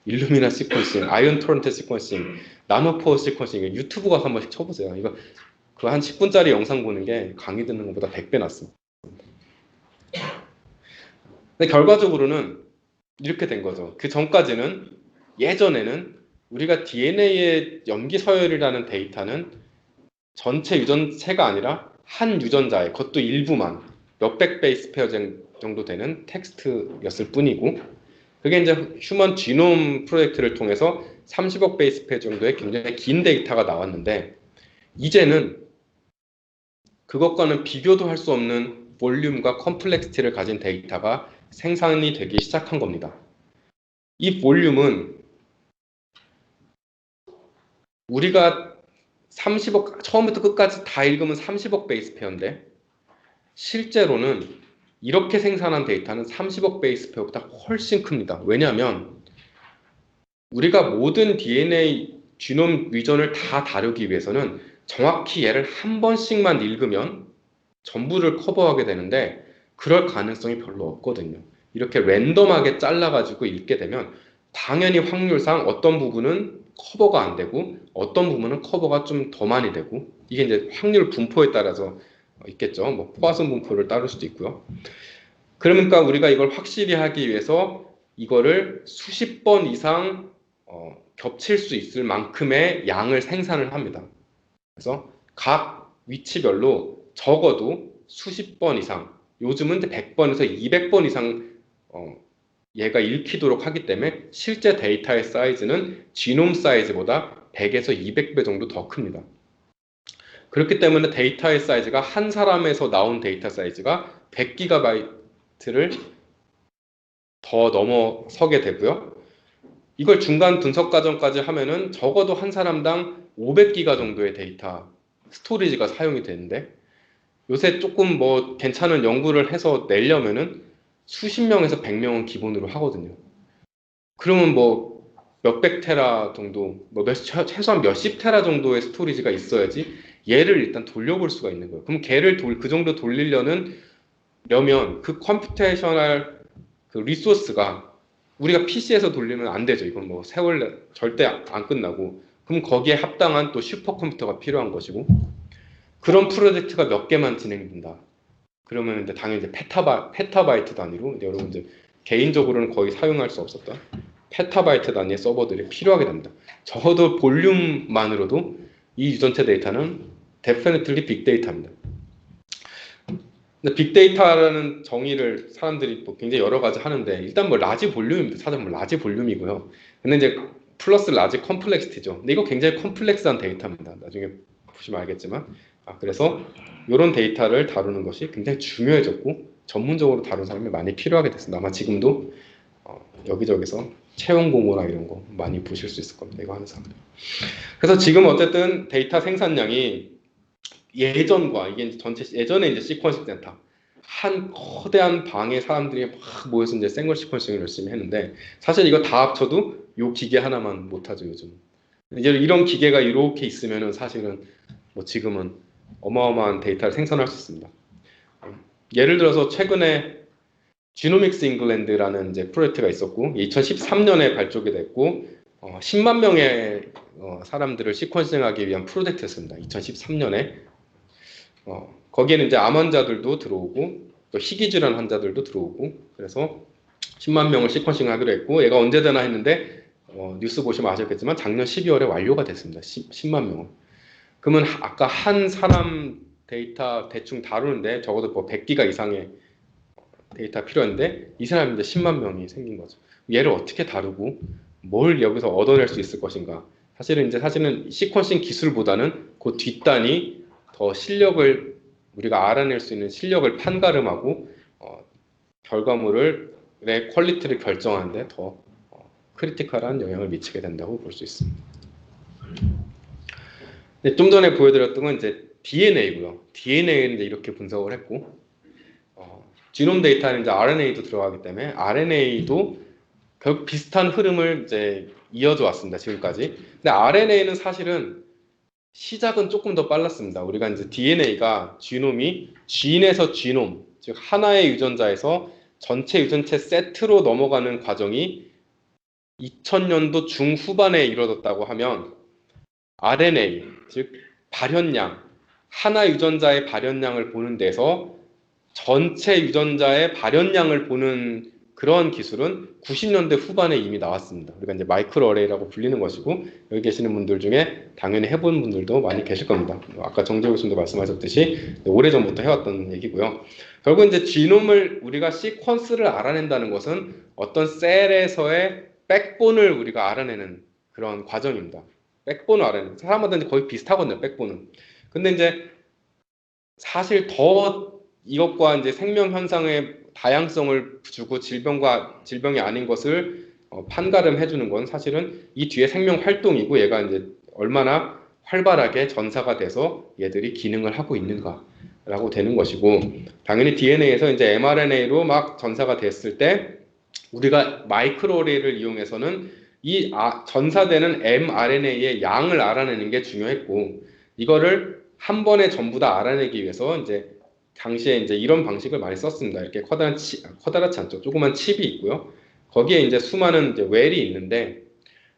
일루미나 시퀀싱, 아이언 토런트 시퀀싱, 나노포어 시퀀싱, 유튜브 가서 한 번씩 쳐보세요. 이거 그 한 10분짜리 영상 보는 게 강의 듣는 것보다 100배 낫습니다. 근데 결과적으로는 이렇게 된 거죠. 그 전까지는, 예전에는 우리가 DNA의 염기 서열이라는 데이터는 전체 유전체가 아니라 한 유전자의, 그것도 일부만 몇백 베이스 페어 정도 되는 텍스트였을 뿐이고, 그게 이제 휴먼 지놈 프로젝트를 통해서 30억 베이스 페어 정도의 굉장히 긴 데이터가 나왔는데, 이제는 그것과는 비교도 할 수 없는 볼륨과 컴플렉시티를 가진 데이터가 생산이 되기 시작한 겁니다. 이 볼륨은 우리가 30억, 처음부터 끝까지 다 읽으면 30억 베이스 페어인데, 실제로는 이렇게 생산한 데이터는 30억 베이스 페어보다 훨씬 큽니다. 왜냐하면 우리가 모든 DNA 지놈 위전을 다 다루기 위해서는 정확히 얘를 한 번씩만 읽으면 전부를 커버하게 되는데, 그럴 가능성이 별로 없거든요. 이렇게 랜덤하게 잘라가지고 읽게 되면 당연히 확률상 어떤 부분은 커버가 안 되고 어떤 부분은 커버가 좀 더 많이 되고, 이게 이제 확률 분포에 따라서 있겠죠. 뭐 포화선 분포를 따를 수도 있고요. 그러니까 우리가 이걸 확실히 하기 위해서 이거를 수십 번 이상 겹칠 수 있을 만큼의 양을 생산을 합니다. 그래서 각 위치별로 적어도 수십 번 이상, 요즘은 100번에서 200번 이상 얘가 읽히도록 하기 때문에 실제 데이터의 사이즈는 지놈 사이즈보다 100에서 200배 정도 더 큽니다. 그렇기 때문에 데이터의 사이즈가, 한 사람에서 나온 데이터 사이즈가 100기가바이트를 더 넘어서게 되고요. 이걸 중간 분석 과정까지 하면은 적어도 한 사람당 500기가 정도의 데이터 스토리지가 사용이 되는데, 요새 조금 뭐 괜찮은 연구를 해서 내려면은 수십 명에서 100명은 기본으로 하거든요. 그러면 뭐 몇백 테라 정도, 뭐 최소한 몇십 테라 정도의 스토리지가 있어야지 얘를 일단 돌려볼 수가 있는 거예요. 그럼 걔를 그 정도 돌리려면 그 컴퓨테이셔널 그 리소스가 우리가 PC에서 돌리면 안 되죠. 이건 뭐 세월 절대 안 끝나고. 그럼 거기에 합당한 또 슈퍼컴퓨터가 필요한 것이고, 그런 프로젝트가 몇 개만 진행된다. 그러면 이제 당연히 이제 페타바이트 단위로, 여러분 이제 개인적으로는 거의 사용할 수 없었던 페타바이트 단위의 서버들이 필요하게 됩니다. 적어도 볼륨만으로도 이 유전체 데이터는 definitely 빅데이터입니다. 근데 빅데이터라는 정의를 사람들이 뭐 굉장히 여러 가지 하는데, 일단 뭐 라지 볼륨입니다. 사전 뭐 라지 볼륨이고요. 근데 이제 플러스 라지 컴플렉시티죠. 근데 이거 굉장히 컴플렉스한 데이터입니다. 나중에 보시면 알겠지만, 그래서 이런 데이터를 다루는 것이 굉장히 중요해졌고 전문적으로 다루는 사람이 많이 필요하게 됐습니다. 아마 지금도 여기저기서 채용 공고나 이런 거 많이 보실 수 있을 겁니다. 이거 하는 사람들. 그래서 지금 어쨌든 데이터 생산량이 예전과, 이게 전체, 예전에 이제 시퀀싱 센터 한 거대한 방에 사람들이 막 모여서 이제 생걸 시퀀싱을 열심히 했는데, 사실 이거 다 합쳐도 요 기계 하나만 못하죠. 요즘 이제 이런 기계가 이렇게 있으면은 사실은 뭐 지금은 어마어마한 데이터를 생산할 수 있습니다. 예를 들어서 최근에 지노믹스 잉글랜드라는 이제 프로젝트가 있었고, 2013년에 발족이 됐고 10만 명의 사람들을 시퀀싱하기 위한 프로젝트였습니다. 2013년에 거기에는 이제 암 환자들도 들어오고 또 희귀질환 환자들도 들어오고, 그래서 10만 명을 시퀀싱하기로 했고, 얘가 언제 되나 했는데 뉴스 보시면 아셨겠지만 작년 12월에 완료가 됐습니다. 10만 명은. 그러면 아까 한 사람 데이터 대충 다루는데 적어도 뭐 100기가 이상의 데이터 필요한데, 이 사람이 이제 10만 명이 생긴 거죠. 얘를 어떻게 다루고 뭘 여기서 얻어낼 수 있을 것인가. 사실은 시퀀싱 기술보다는 그 뒷단이 더 실력을, 우리가 알아낼 수 있는 실력을 판가름하고 결과물의 퀄리티를 결정하는데 더 크리티컬한 영향을 미치게 된다고 볼 수 있습니다. 좀 전에 보여드렸던 건 이제 DNA고요. DNA는 이제 이렇게 분석을 했고, 지놈 데이터는 이제 RNA도 들어가기 때문에 RNA도 결국 비슷한 흐름을 이제 이어져 왔습니다. 지금까지. 근데 RNA는 사실은 시작은 조금 더 빨랐습니다. 우리가 이제 DNA가 지놈이 진에서 지놈, 즉 하나의 유전자에서 전체 유전체 세트로 넘어가는 과정이 2000년도 중후반에 이루어졌다고 하면 RNA, 즉 발현량, 하나 유전자의 발현량을 보는 데서 전체 유전자의 발현량을 보는 그런 기술은 90년대 후반에 이미 나왔습니다. 우리가 이제 마이크로 어레이라고 불리는 것이고, 여기 계시는 분들 중에 당연히 해본 분들도 많이 계실 겁니다. 아까 정재욱 교수님도 말씀하셨듯이 오래전부터 해왔던 얘기고요. 결국 이제 지놈을 우리가 시퀀스를 알아낸다는 것은 어떤 셀에서의 백본을 우리가 알아내는 그런 과정입니다. 백본을 알아내는, 사람마다 거의 비슷하거든요, 백본은. 근데 이제 사실 더 이것과 이제 생명 현상의 다양성을 주고 질병이 아닌 것을 판가름해 주는 건 사실은 이 뒤에 생명 활동이고, 얘가 이제 얼마나 활발하게 전사가 돼서 얘들이 기능을 하고 있는가라고 되는 것이고, 당연히 DNA에서 이제 mRNA로 막 전사가 됐을 때 우리가 마이크로어레이를 이용해서는 이 전사되는 mRNA의 양을 알아내는 게 중요했고, 이거를 한 번에 전부 다 알아내기 위해서 이제 당시에 이제 이런 방식을 많이 썼습니다. 이렇게 커다랗지 않죠. 조그만 칩이 있고요. 거기에 이제 수많은 이제 웰이 있는데,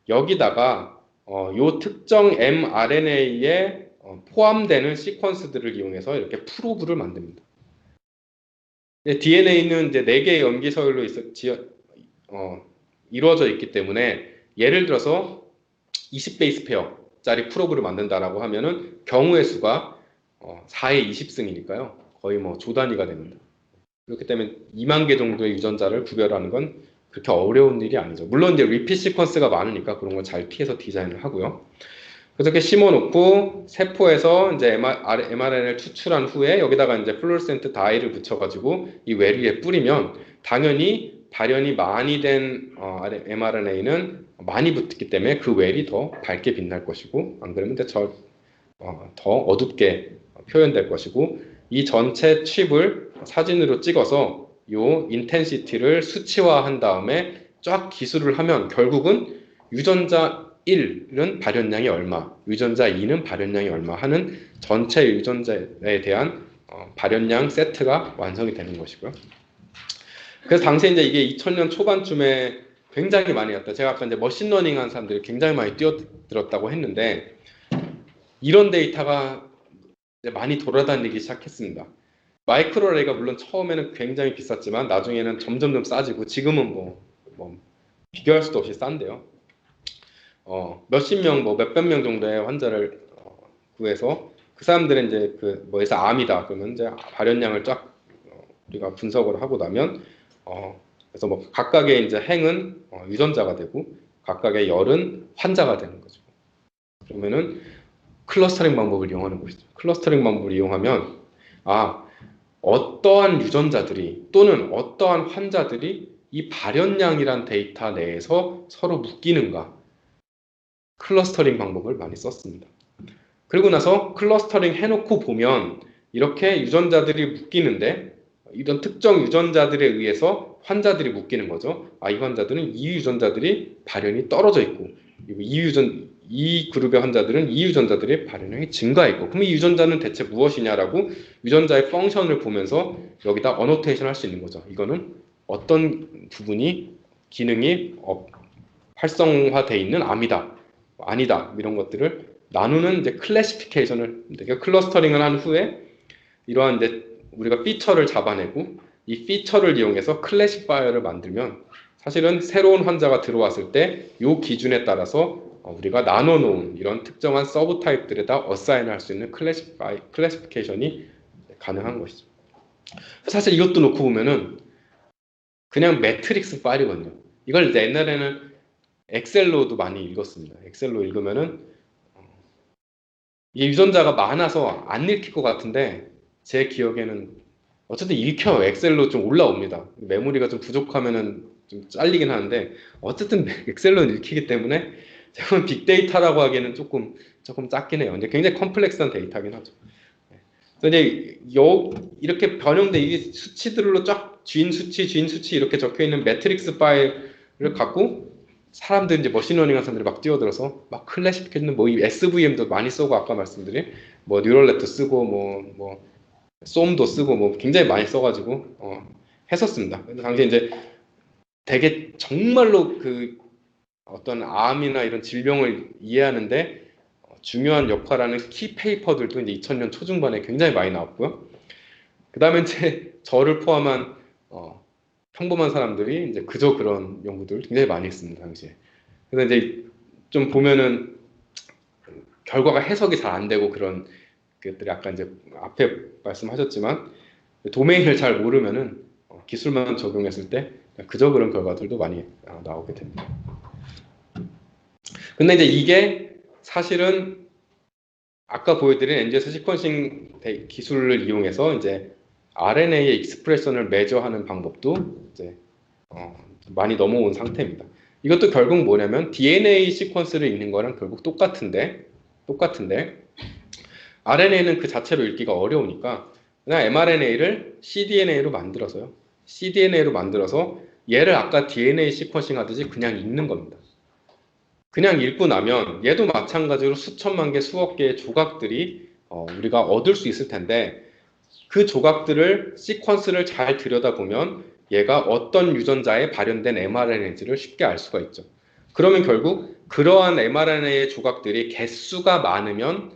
여기다가 요 특정 mRNA에 포함되는 시퀀스들을 이용해서 이렇게 프로브를 만듭니다. DNA는 이제 4개의 염기 서열로 이루어져 있기 때문에, 예를 들어서 20베이스 페어짜리 프로브를 만든다라고 하면은 경우의 수가 4의 20승이니까요. 거의 뭐 조 단위가 됩니다. 그렇기 때문에 2만 개 정도의 유전자를 구별하는 건 그렇게 어려운 일이 아니죠. 물론 이제 리핏 시퀀스가 많으니까 그런 걸 잘 피해서 디자인을 하고요. 그래서 이렇게 심어놓고 세포에서 이제 mRNA를 추출한 후에 여기다가 이제 플루오레센트 다이를 붙여가지고 이 웰 위에 뿌리면, 당연히 발현이 많이 된 mRNA는 많이 붙기 때문에 그 웰이 더 밝게 빛날 것이고, 안 그러면 더 어둡게 표현될 것이고, 이 전체 칩을 사진으로 찍어서 요 인텐시티를 수치화한 다음에 쫙 기술을 하면 결국은 유전자 1은 발현량이 얼마, 유전자 2는 발현량이 얼마 하는 전체 유전자에 대한 발현량 세트가 완성이 되는 것이고요. 그래서 당시에 이제 이게 2000년 초반쯤에 굉장히 많이 왔다. 제가 아까 이제 머신러닝 한 사람들이 굉장히 많이 뛰어들었다고 했는데, 이런 데이터가 이제 많이 돌아다니기 시작했습니다. 마이크로레이가 물론 처음에는 굉장히 비쌌지만 나중에는 점점 싸지고, 지금은 뭐 비교할 수도 없이 싼데요. 몇십 명, 몇백 명 정도의 환자를 구해서 그 사람들은 이제 뭐에서 암이다 그러면 이제 발현량을 쫙 우리가 분석을 하고 나면 그래서 뭐 각각의 이제 행은 유전자가 되고 각각의 열은 환자가 되는 거죠. 그러면은 클러스터링 방법을 이용하는 것이죠. 클러스터링 방법을 이용하면 어떠한 유전자들이 또는 어떠한 환자들이 이 발현량이란 데이터 내에서 서로 묶이는가, 클러스터링 방법을 많이 썼습니다. 그리고 나서 클러스터링 해놓고 보면 이렇게 유전자들이 묶이는데, 이런 특정 유전자들에 의해서 환자들이 묶이는 거죠. 이 환자들은 이 유전자들이 발현이 떨어져 있고, 이 그룹의 환자들은 이 유전자들의 발현량이 증가했고, 그럼 이 유전자는 대체 무엇이냐라고 유전자의 펑션을 보면서 여기다 어노테이션 할 수 있는 거죠. 이거는 어떤 부분이 기능이 활성화되어 있는 암이다, 아니다, 이런 것들을 나누는 이제 클래시피케이션을, 클러스터링을 한 후에 이러한 이제 우리가 피처를 잡아내고 이 피처를 이용해서 클래시파이어를 만들면, 사실은 새로운 환자가 들어왔을 때 이 기준에 따라서 우리가 나눠놓은 이런 특정한 서브 타입들에다 어사인할 수 있는 클래시피케이션이 가능한 것이죠. 사실 이것도 놓고 보면은 그냥 매트릭스 파일이거든요. 이걸 이제 옛날에는 엑셀로도 많이 읽었습니다. 엑셀로 읽으면은 이게 유전자가 많아서 안 읽힐 것 같은데, 제 기억에는 어쨌든 읽혀요. 엑셀로 좀 올라옵니다. 메모리가 좀 부족하면은 좀 잘리긴 하는데, 어쨌든 엑셀로는 읽히기 때문에 제가 빅데이터라고 하기에는 조금 작긴 해요. 근데 굉장히 컴플렉스한 데이터긴 하죠. 그래서 이제 이렇게 변형된 이 수치들로 쫙 쥔 수치 이렇게 적혀 있는 매트릭스 파일을 갖고 사람들 이제 머신러닝 한 사람들이 막 뛰어들어서 막 클래시피케이션 뭐 이 SVM도 많이 쓰고 아까 말씀드린 뭐 뉴럴넷도 쓰고 뭐 솜도 쓰고 뭐 굉장히 많이 써가지고 했었습니다. 근데 당시에 이제 되게 정말로 그 어떤 암이나 이런 질병을 이해하는데 중요한 역할하는 키 페이퍼들도 이제 2000년 초중반에 굉장히 많이 나왔고요. 그 다음에 이제 저를 포함한 평범한 사람들이 이제 그저 그런 연구들을 굉장히 많이 했습니다, 당시에. 그래서 이제 좀 보면은 결과가 해석이 잘 안 되고 그런 것들이 아까 이제 앞에 말씀하셨지만 도메인을 잘 모르면은 기술만 적용했을 때 그저 그런 결과들도 많이 나오게 됩니다. 근데 이제 이게 사실은 아까 보여드린 NGS 시퀀싱 기술을 이용해서 이제 RNA의 익스프레션을 매저하는 방법도 이제 많이 넘어온 상태입니다. 이것도 결국 뭐냐면 DNA 시퀀스를 읽는 거랑 결국 똑같은데 RNA는 그 자체로 읽기가 어려우니까 그냥 mRNA를 cDNA로 만들어서 얘를 아까 DNA 시퀀싱 하듯이 그냥 읽는 겁니다. 그냥 읽고 나면 얘도 마찬가지로 수천만 개, 수억 개의 조각들이 우리가 얻을 수 있을 텐데 그 조각들을 시퀀스를 잘 들여다보면 얘가 어떤 유전자에 발현된 mRNA인지를 쉽게 알 수가 있죠. 그러면 결국 그러한 mRNA의 조각들이 개수가 많으면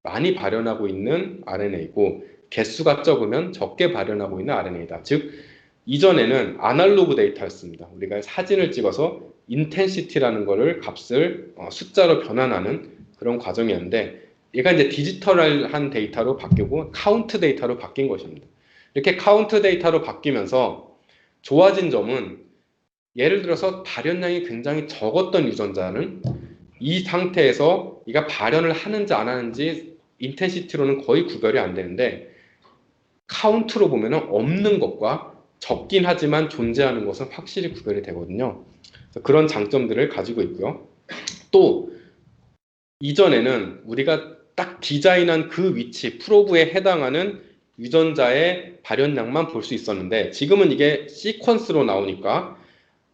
많이 발현하고 있는 RNA이고 개수가 적으면 적게 발현하고 있는 RNA이다. 즉 이전에는 아날로그 데이터였습니다. 우리가 사진을 찍어서 인텐시티라는 거를 값을 숫자로 변환하는 그런 과정이었는데 얘가 이제 디지털한 데이터로 바뀌고 카운트 데이터로 바뀐 것입니다. 이렇게 카운트 데이터로 바뀌면서 좋아진 점은 예를 들어서 발현량이 굉장히 적었던 유전자는 이 상태에서 얘가 발현을 하는지 안 하는지 인텐시티로는 거의 구별이 안 되는데 카운트로 보면 없는 것과 적긴 하지만 존재하는 것은 확실히 구별이 되거든요. 그런 장점들을 가지고 있고요. 또 이전에는 우리가 딱 디자인한 그 위치, 프로브에 해당하는 유전자의 발현량만 볼 수 있었는데 지금은 이게 시퀀스로 나오니까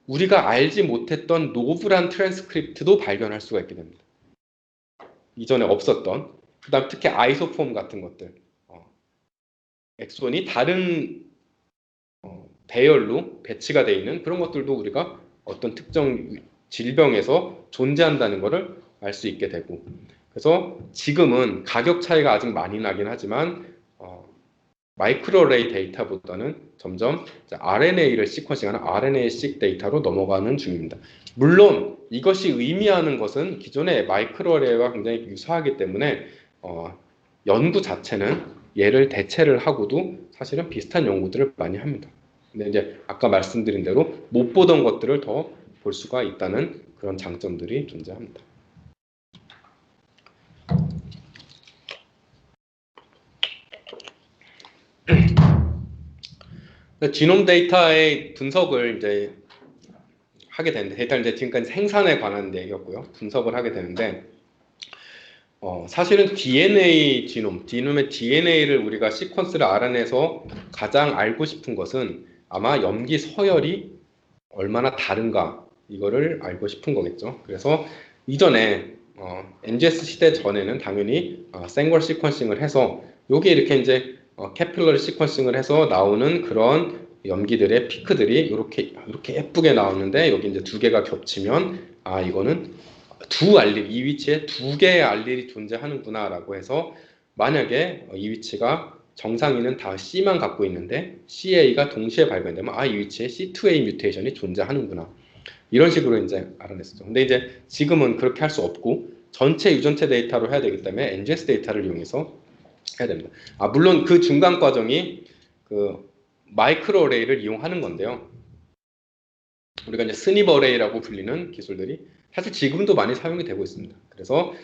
우리가 알지 못했던 노블한 트랜스크립트도 발견할 수가 있게 됩니다. 이전에 없었던, 그 다음 특히 아이소폼 같은 것들, 엑손이 다른 배열로 배치가 되어 있는 그런 것들도 우리가 어떤 특정 질병에서 존재한다는 것을 알 수 있게 되고, 그래서 지금은 가격 차이가 아직 많이 나긴 하지만 마이크로레이 데이터보다는 점점 RNA를 시퀀싱하는 RNA-seq 데이터로 넘어가는 중입니다. 물론 이것이 의미하는 것은 기존의 마이크로레이와 굉장히 유사하기 때문에 연구 자체는 얘를 대체를 하고도 사실은 비슷한 연구들을 많이 합니다. 근데 이제 아까 말씀드린 대로 못 보던 것들을 더 볼 수가 있다는 그런 장점들이 존재합니다. 지놈 데이터의 분석을 이제 하게 되는데, 데이터를 이제 지금까지 생산에 관한 얘기였고요. 분석을 하게 되는데, 사실은 DNA 지놈의 DNA를 우리가 시퀀스를 알아내서 가장 알고 싶은 것은 아마 염기 서열이 얼마나 다른가, 이거를 알고 싶은 거겠죠. 그래서 이전에 NGS 시대 전에는 당연히 생걸 시퀀싱을 해서 요게 이렇게 이제 캐필러리 시퀀싱을 해서 나오는 그런 염기들의 피크들이 이렇게 예쁘게 나오는데 여기 이제 두 개가 겹치면 이거는 두 알릴, 이 위치에 두 개의 알릴이 존재하는구나 라고 해서 만약에 이 위치가 정상인은 다 C만 갖고 있는데 CA가 동시에 발견되면 이 위치에 C2A 뮤테이션이 존재하는구나, 이런 식으로 이제 알아냈었죠. 근데 이제 지금은 그렇게 할 수 없고 전체 유전체 데이터로 해야 되기 때문에 NGS 데이터를 이용해서 해야 됩니다. 물론 그 중간 과정이 그 마이크로 어레이를 이용하는 건데요. 우리가 이제 스닙 어레이라고 불리는 기술들이 사실 지금도 많이 사용이 되고 있습니다. 그래서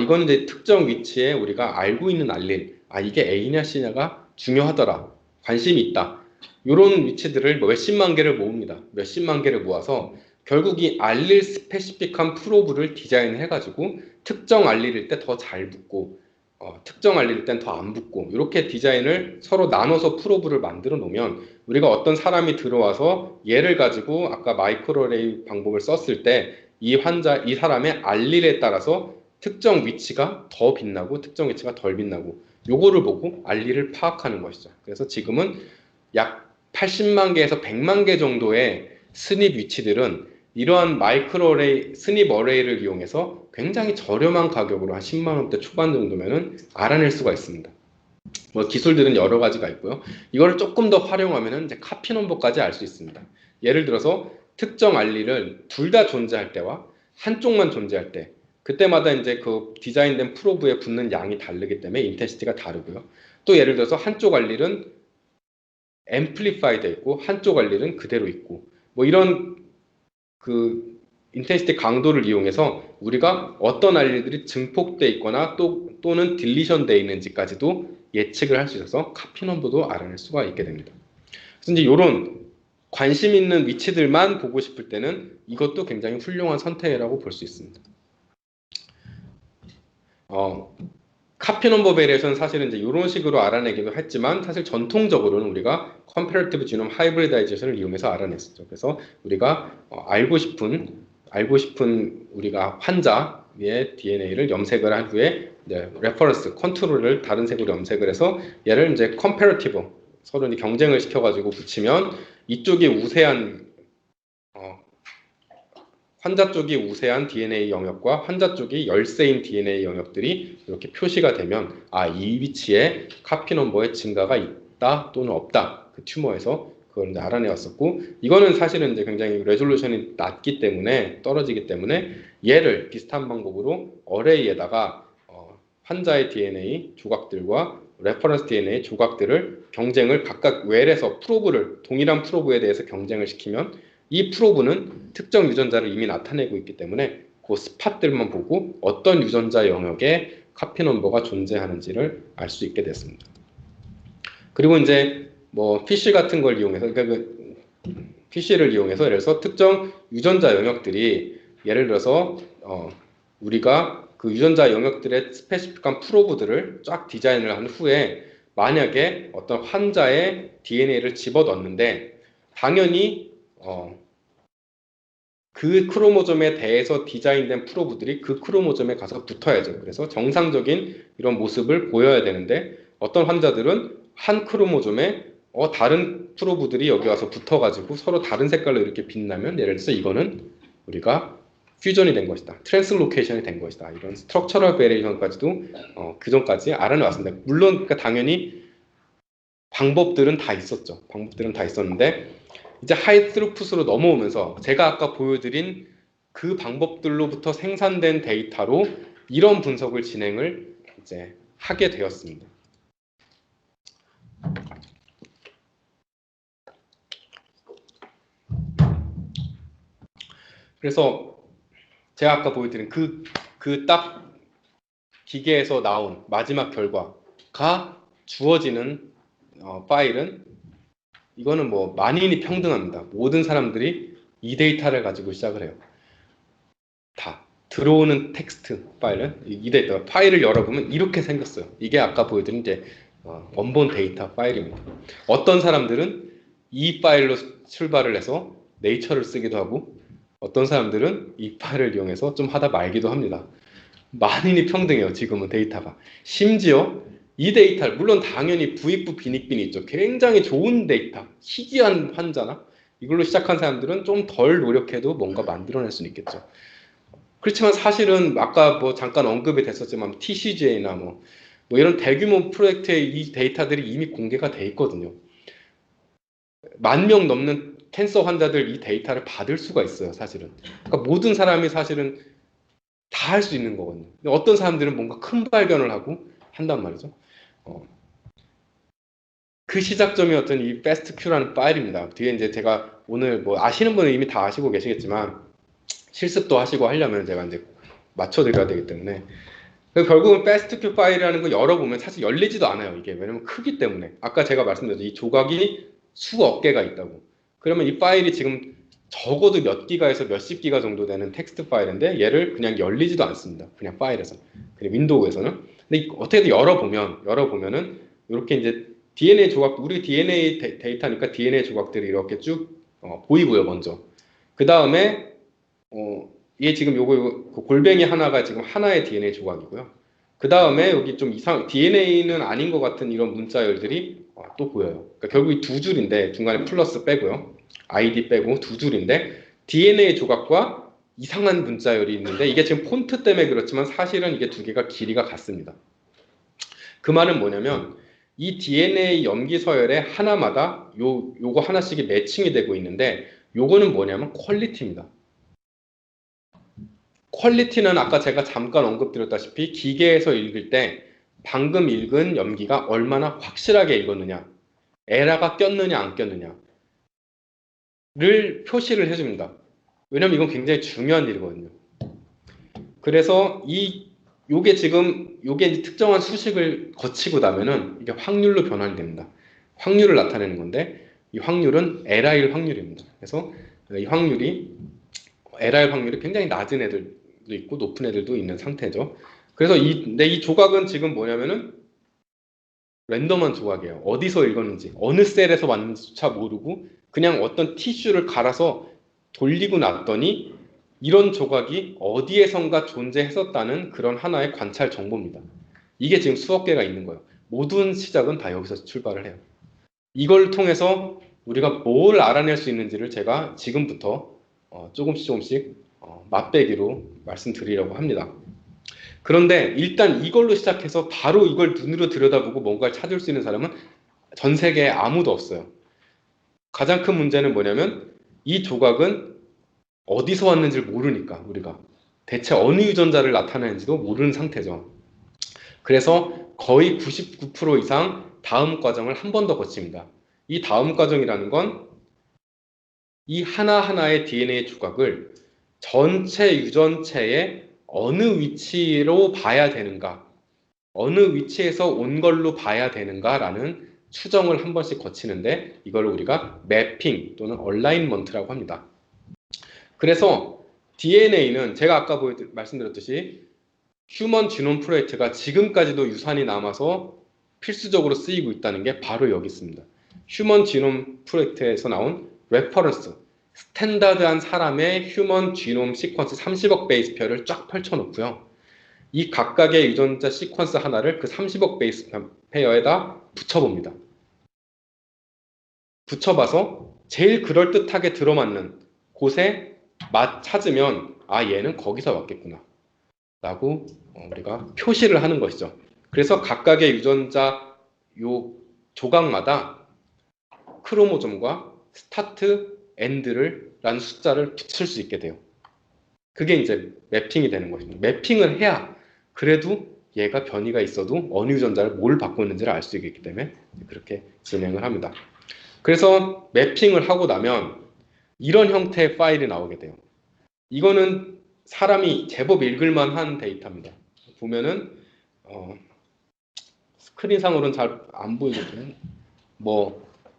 이거는 이제 특정 위치에 우리가 알고 있는 알릴, 이게 A냐 C냐가 중요하더라, 관심이 있다, 이런 위치들을 몇십만 개를 모읍니다. 몇십만 개를 모아서 결국 이 알릴 스페시픽한 프로브를 디자인해가지고 특정 알릴일 때 더 잘 붙고 특정 알릴일 땐 더 안 붙고 이렇게 디자인을 서로 나눠서 프로브를 만들어 놓으면 우리가 어떤 사람이 들어와서 얘를 가지고 아까 마이크로레이 방법을 썼을 때 이 사람의 알릴에 따라서 특정 위치가 더 빛나고 특정 위치가 덜 빛나고 요거를 보고 알릴을 파악하는 것이죠. 그래서 지금은 약 80만 개에서 100만 개 정도의 스닙 위치들은 이러한 마이크로레이 스닙 어레이를 이용해서 굉장히 저렴한 가격으로 한 10만 원대 초반 정도면은 알아낼 수가 있습니다. 뭐 기술들은 여러 가지가 있고요. 이거를 조금 더 활용하면은 이제 카피 넘버까지 알 수 있습니다. 예를 들어서 특정 알릴을 둘 다 존재할 때와 한쪽만 존재할 때 그때마다 이제 그 디자인된 프로브에 붙는 양이 다르기 때문에 인텐시티가 다르고요. 또 예를 들어서 한쪽 알릴은 앰플리파이 돼 있고 한쪽 알릴은 그대로 있고 뭐 이런 그 인텐시티 강도를 이용해서 우리가 어떤 알릴들이 증폭돼 있거나 또는 딜리션 돼 있는지까지도 예측을 할 수 있어서 카피 넘버도 알아낼 수가 있게 됩니다. 그래서 이제 이런 관심 있는 위치들만 보고 싶을 때는 이것도 굉장히 훌륭한 선택이라고 볼 수 있습니다. 카피 넘버 베리에이션 사실은 이제 이런 식으로 알아내기도 했지만 사실 전통적으로는 우리가 컴패러티브 지놈 하이브리다이제이션을 이용해서 알아냈었죠. 그래서 우리가 알고 싶은 우리가 환자의 DNA를 염색을 한 후에 레퍼런스 컨트롤을 다른 색으로 염색을 해서 얘를 이제 컴패러티브 서로 이제 경쟁을 시켜가지고 붙이면 이쪽이 우세한 환자 쪽이 우세한 DNA 영역과 환자 쪽이 열세인 DNA 영역들이 이렇게 표시가 되면 이 위치에 카피 넘버의 증가가 있다 또는 없다 그 튜머에서 그걸 이제 알아내었었고 이거는 사실은 이제 굉장히 레졸루션이 낮기 때문에 떨어지기 때문에 얘를 비슷한 방법으로 어레이에다가 환자의 DNA 조각들과 레퍼런스 DNA 조각들을 경쟁을 각각 웰에서 프로브를 동일한 프로브에 대해서 경쟁을 시키면 이 프로브는 특정 유전자를 이미 나타내고 있기 때문에 그 스팟들만 보고 어떤 유전자 영역에 카피 넘버가 존재하는지를 알 수 있게 됐습니다. 그리고 이제 뭐 피쉬 같은 걸 이용해서 그러니까 피쉬를 이용해서 예를 들어서 특정 유전자 영역들이 예를 들어서 우리가 그 유전자 영역들의 스페시픽한 프로브들을 쫙 디자인을 한 후에 만약에 어떤 환자의 DNA를 집어넣는데 당연히 그 크로모점에 대해서 디자인된 프로브들이 그 크로모점에 가서 붙어야죠. 그래서 정상적인 이런 모습을 보여야 되는데 어떤 환자들은 한 크로모점에 다른 프로브들이 여기 와서 붙어가지고 서로 다른 색깔로 이렇게 빛나면 예를 들어서 이거는 우리가 퓨전이 된 것이다. 트랜스로케이션이 된 것이다. 이런 스트럭처럴 베리에이션까지도 그전까지 알아내왔습니다. 물론 그러니까 당연히 방법들은 다 있었죠. 방법들은 다 있었는데 이제 하이 스루풋으로 넘어오면서 제가 아까 보여드린 그 방법들로부터 생산된 데이터로 이런 분석을 진행을 이제 하게 되었습니다. 그래서 제가 아까 보여드린 그 딱 기계에서 나온 마지막 결과가 주어지는 파일은 이거는 뭐 만인이 평등합니다. 모든 사람들이 이 데이터를 가지고 시작을 해요. 다 들어오는 텍스트 파일은 이 데이터 파일을 열어보면 이렇게 생겼어요. 이게 아까 보여드린 이제 원본 데이터 파일입니다. 어떤 사람들은 이 파일로 출발을 해서 네이처를 쓰기도 하고 어떤 사람들은 이 파일을 이용해서 좀 하다 말기도 합니다. 만인이 평등해요. 지금은 데이터가. 심지어 이 데이터를 물론 당연히 부익부 빈익빈이 있죠. 굉장히 좋은 데이터, 희귀한 환자나 이걸로 시작한 사람들은 좀 덜 노력해도 뭔가 만들어낼 수는 있겠죠. 그렇지만 사실은 아까 뭐 잠깐 언급이 됐었지만 TCGA나 뭐 이런 대규모 프로젝트의 이 데이터들이 이미 공개가 돼 있거든요. 10,000명 넘는 캔서 환자들 이 데이터를 받을 수가 있어요. 사실은. 그러니까 모든 사람이 사실은 다 할 수 있는 거거든요. 어떤 사람들은 뭔가 큰 발견을 하고 한단 말이죠. 그 시작점이었던 이 FastQ라는 파일입니다. 뒤에 이제 제가 오늘 뭐 아시는 분은 이미 다 아시고 계시겠지만 실습도 하시고 하려면 제가 이제 맞춰드려야 되기 때문에 결국은 FastQ 파일이라는 거 열어보면 사실 열리지도 않아요. 이게 왜냐면 크기 때문에 아까 제가 말씀드렸죠. 이 조각이 수억 개가 있다고. 그러면 이 파일이 지금 적어도 몇 기가에서 몇십 기가 정도 되는 텍스트 파일인데 얘를 그냥 열리지도 않습니다. 그냥 파일에서. 그냥 윈도우에서는. 근데 어떻게든 열어보면은 이렇게 이제 DNA 조각, 우리 DNA 데이터니까 DNA 조각들이 이렇게 쭉 보이고요, 먼저. 그 다음에 이게 지금 요거 그 골뱅이 하나가 지금 하나의 DNA 조각이고요. 그 다음에 여기 좀 DNA는 아닌 것 같은 이런 문자열들이 또 보여요. 그러니까 결국 이 두 줄인데 중간에 플러스 빼고요. ID 빼고 두 줄인데 DNA 조각과 이상한 문자열이 있는데 이게 지금 폰트 때문에 그렇지만 사실은 이게 두 개가 길이가 같습니다. 그 말은 뭐냐면 이 DNA 염기 서열에 하나마다 요거 하나씩이 매칭이 되고 있는데 요거는 뭐냐면 퀄리티입니다. 퀄리티는 아까 제가 잠깐 언급드렸다시피 기계에서 읽을 때 방금 읽은 염기가 얼마나 확실하게 읽었느냐, 에러가 꼈느냐 안 꼈느냐를 표시를 해줍니다. 왜냐면 이건 굉장히 중요한 일이거든요. 그래서 요게 이제 특정한 수식을 거치고 나면은 이게 확률로 변환이 됩니다. 확률을 나타내는 건데 이 확률은 L일 확률입니다. 그래서 이 확률이 L일 확률이 굉장히 낮은 애들도 있고 높은 애들도 있는 상태죠. 그래서 근데 이 조각은 지금 뭐냐면은 랜덤한 조각이에요. 어디서 읽었는지, 어느 셀에서 왔는지조차 모르고 그냥 어떤 티슈를 갈아서 돌리고 났더니 이런 조각이 어디에선가 존재했었다는 그런 하나의 관찰 정보입니다. 이게 지금 수억 개가 있는 거예요. 모든 시작은 다 여기서 출발을 해요. 이걸 통해서 우리가 뭘 알아낼 수 있는지를 제가 지금부터 조금씩 맛배기로 말씀드리려고 합니다. 그런데 일단 이걸로 시작해서 바로 이걸 눈으로 들여다보고 뭔가를 찾을 수 있는 사람은 전 세계에 아무도 없어요. 가장 큰 문제는 뭐냐면 이 조각은 어디서 왔는지를 모르니까 우리가 대체 어느 유전자를 나타내는지도 모르는 상태죠. 그래서 거의 99% 이상 다음 과정을 한 번 더 거칩니다. 이 다음 과정이라는 건 이 하나하나의 DNA 조각을 전체 유전체의 어느 위치로 봐야 되는가, 어느 위치에서 온 걸로 봐야 되는가라는 추정을 한 번씩 거치는데 이걸 우리가 매핑 또는 얼라인먼트라고 합니다. 그래서 DNA는 제가 아까 말씀드렸듯이 휴먼 지놈 프로젝트가 지금까지도 유산이 남아서 필수적으로 쓰이고 있다는 게 바로 여기 있습니다. 휴먼 지놈 프로젝트에서 나온 레퍼런스, 스탠다드한 사람의 휴먼 지놈 시퀀스 30억 베이스 페어를 쫙 펼쳐놓고요. 이 각각의 유전자 시퀀스 하나를 그 30억 베이스 페어에다 붙여봅니다. 붙여봐서 제일 그럴듯하게 들어맞는 곳에 찾으면 얘는 거기서 왔겠구나 라고 우리가 표시를 하는 것이죠. 그래서 각각의 유전자 요 조각마다 크로모점과 스타트, 엔드를 라는 숫자를 붙일 수 있게 돼요. 그게 이제 매핑이 되는 것입니다. 매핑을 해야 그래도 얘가 변이가 있어도 어느 유전자를 뭘 바꾸는지를 알 수 있기 때문에 그렇게 진행을 합니다. 그래서 매핑을 하고 나면 이런 형태의 파일이 나오게 돼요. 이거는 사람이 제법 읽을만한 데이터입니다. 보면은 스크린상으로는 잘 안 보이거든요.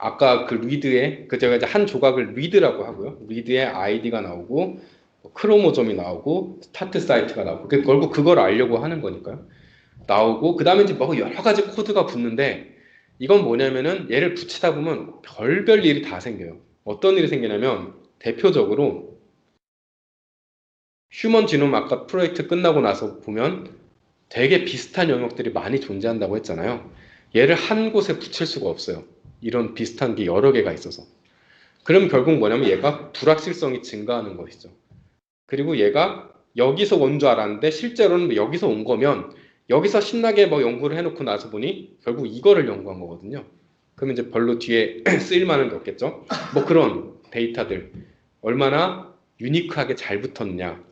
아까 그 리드에 제가 이제 한 조각을 리드라고 하고요. 리드에 아이디가 나오고 크로모점이 나오고 스타트 사이트가 나오고 결국 그걸 알려고 하는 거니까요. 나오고 그 다음에 이제 여러 가지 코드가 붙는데 이건 뭐냐면은 얘를 붙이다 보면 별별 일이 다 생겨요. 어떤 일이 생기냐면 대표적으로 휴먼 지놈 아까 프로젝트 끝나고 나서 보면 되게 비슷한 영역들이 많이 존재한다고 했잖아요. 얘를 한 곳에 붙일 수가 없어요. 이런 비슷한 게 여러 개가 있어서. 그럼 결국 뭐냐면 얘가 불확실성이 증가하는 것이죠. 그리고 얘가 여기서 온 줄 알았는데 실제로는 여기서 온 거면 여기서 신나게 연구를 해놓고 나서 보니 결국 이거를 연구한 거거든요. 그러면 이제 별로 뒤에 쓰일 만한 게 없겠죠. 그런 데이터들 얼마나 유니크하게 잘 붙었느냐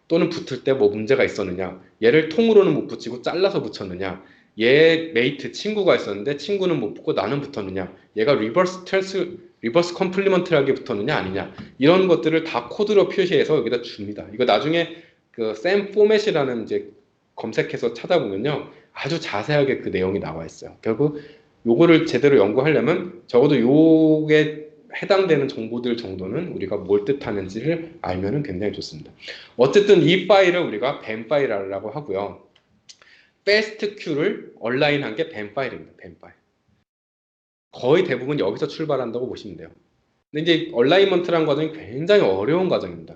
또는 붙을 때 문제가 있었느냐 얘를 통으로는 못 붙이고 잘라서 붙였느냐 얘 메이트 친구가 있었는데 친구는 못 붙고 나는 붙었느냐 얘가 리버스 컴플리먼트하게 붙었느냐 아니냐 이런 것들을 다 코드로 표시해서 여기다 줍니다. 이거 나중에 그 샘 포맷이라는 이제 검색해서 찾아보면요 아주 자세하게 그 내용이 나와 있어요. 결국 요거를 제대로 연구하려면 적어도 요게 해당되는 정보들 정도는 우리가 뭘 뜻하는지를 알면은 굉장히 좋습니다. 어쨌든 이 파일을 우리가 뱀 파일이라고 하고요. FastQ를 얼라인한 게 뱀 파일입니다. 뱀 파일. 거의 대부분 여기서 출발한다고 보시면 돼요. 근데 이제 얼라이먼트라는 과정이 굉장히 어려운 과정입니다.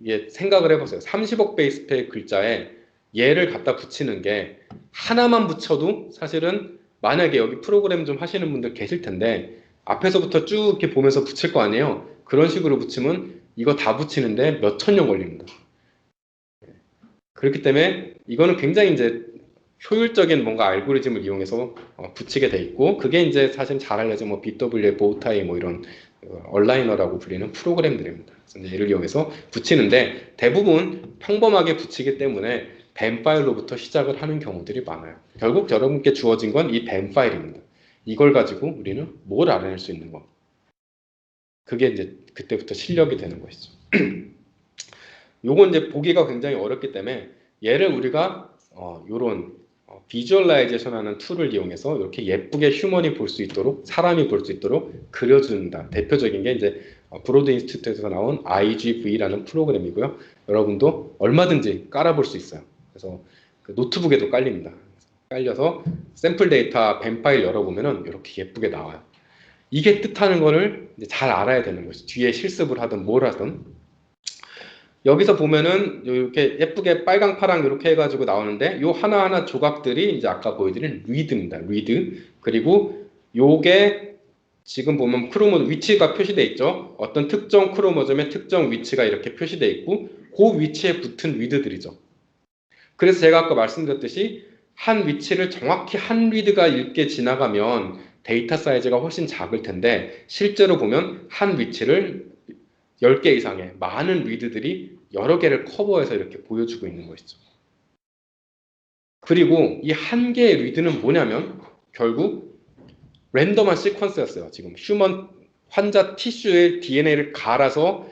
이게 생각을 해보세요. 30억 베이스 페어 글자에 얘를 갖다 붙이는 게 하나만 붙여도 사실은 만약에 여기 프로그램 좀 하시는 분들 계실 텐데 앞에서부터 쭉 이렇게 보면서 붙일 거 아니에요. 그런 식으로 붙이면 이거 다 붙이는데 몇 천 년 걸립니다. 그렇기 때문에 이거는 굉장히 이제 효율적인 뭔가 알고리즘을 이용해서 붙이게 돼 있고 그게 이제 사실 잘 알려진 뭐 BW, 보우타이 뭐 이런 얼라이너라고 불리는 프로그램들입니다. 그래서 얘를 이용해서 붙이는데 대부분 평범하게 붙이기 때문에 뱀 파일로부터 시작을 하는 경우들이 많아요. 결국 여러분께 주어진 건 이 뱀 파일입니다. 이걸 가지고 우리는 뭘 알아낼 수 있는 거. 그게 이제 그때부터 실력이 되는 것이죠. 요건 이제 보기가 굉장히 어렵기 때문에 얘를 우리가 요런 비주얼라이제이션 하는 툴을 이용해서 이렇게 예쁘게 휴먼이 볼 수 있도록 사람이 볼 수 있도록 그려준다. 대표적인 게 이제 브로드 인스티튜트에서 나온 IGV라는 프로그램이고요. 여러분도 얼마든지 깔아볼 수 있어요. 그래서 그 노트북에도 깔립니다. 깔려서 샘플 데이터 뱀 파일 열어보면은 이렇게 예쁘게 나와요. 이게 뜻하는 거를 이제 잘 알아야 되는 것이 뒤에 실습을 하든 뭘 하든 여기서 보면은 이렇게 예쁘게 빨강 파랑 이렇게 해가지고 나오는데 요 하나하나 조각들이 이제 아까 보여드린 리드입니다. 리드. 그리고 요게 지금 보면 크로모 위치가 표시되어 있죠. 어떤 특정 크로모점의 특정 위치가 이렇게 표시되어 있고 그 위치에 붙은 리드들이죠. 그래서 제가 아까 말씀드렸듯이 한 위치를 정확히 한 리드가 읽게 지나가면 데이터 사이즈가 훨씬 작을 텐데 실제로 보면 한 위치를 10개 이상의 많은 리드들이 여러 개를 커버해서 이렇게 보여주고 있는 것이죠. 그리고 이 한 개의 리드는 뭐냐면 결국 랜덤한 시퀀스였어요. 지금 휴먼 환자 티슈의 DNA를 갈아서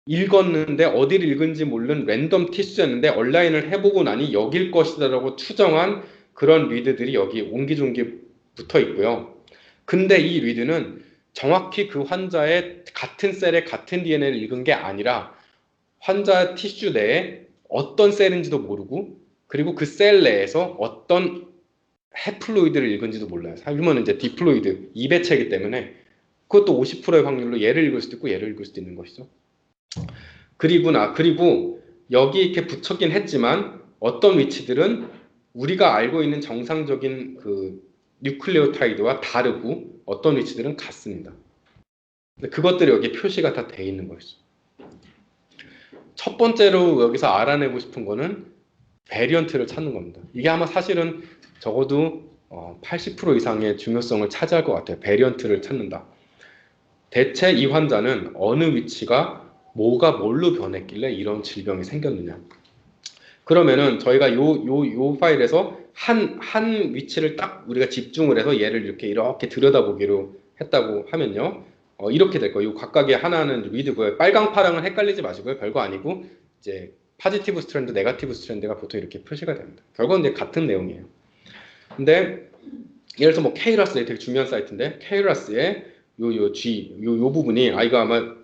읽었는데 어디를 읽은지 모르는 랜덤 티슈였는데 얼라인을 해보고 나니 여길 것이다라고 추정한 그런 리드들이 여기 옹기종기 붙어 있고요. 근데 이 리드는 정확히 그 환자의 같은 셀의 같은 DNA를 읽은 게 아니라 환자 티슈 내에 어떤 셀인지도 모르고 그리고 그 셀 내에서 어떤 해플로이드를 읽은지도 몰라요. 살면 이제 디플로이드 2배체이기 때문에 그것도 50%의 확률로 얘를 읽을 수도 있고 얘를 읽을 수도 있는 것이죠. 그리고 여기 이렇게 붙였긴 했지만 어떤 위치들은 우리가 알고 있는 정상적인 그 뉴클레오타이드와 다르고 어떤 위치들은 같습니다. 그것들이 여기 표시가 다 돼 있는 것이죠. 첫 번째로 여기서 알아내고 싶은 거는 베리언트를 찾는 겁니다. 이게 아마 사실은 적어도 80% 이상의 중요성을 차지할 것 같아요. 베리언트를 찾는다. 대체 이 환자는 어느 위치가 뭐가 뭘로 변했길래 이런 질병이 생겼느냐. 그러면은 저희가 요 파일에서 한 위치를 딱 우리가 집중을 해서 얘를 이렇게 들여다보기로 했다고 하면요. 이렇게 될 거예요. 각각의 하나는 리드고요. 빨강 파랑은 헷갈리지 마시고요. 별거 아니고 이제 파지티브 스트랜드, 네거티브 스트랜드가 보통 이렇게 표시가 됩니다. 결국은 이제 같은 내용이에요. 근데 예를 들어서 뭐 케이라스 되게 중요한 사이트인데 케이라스의 요 부분이 이거 아마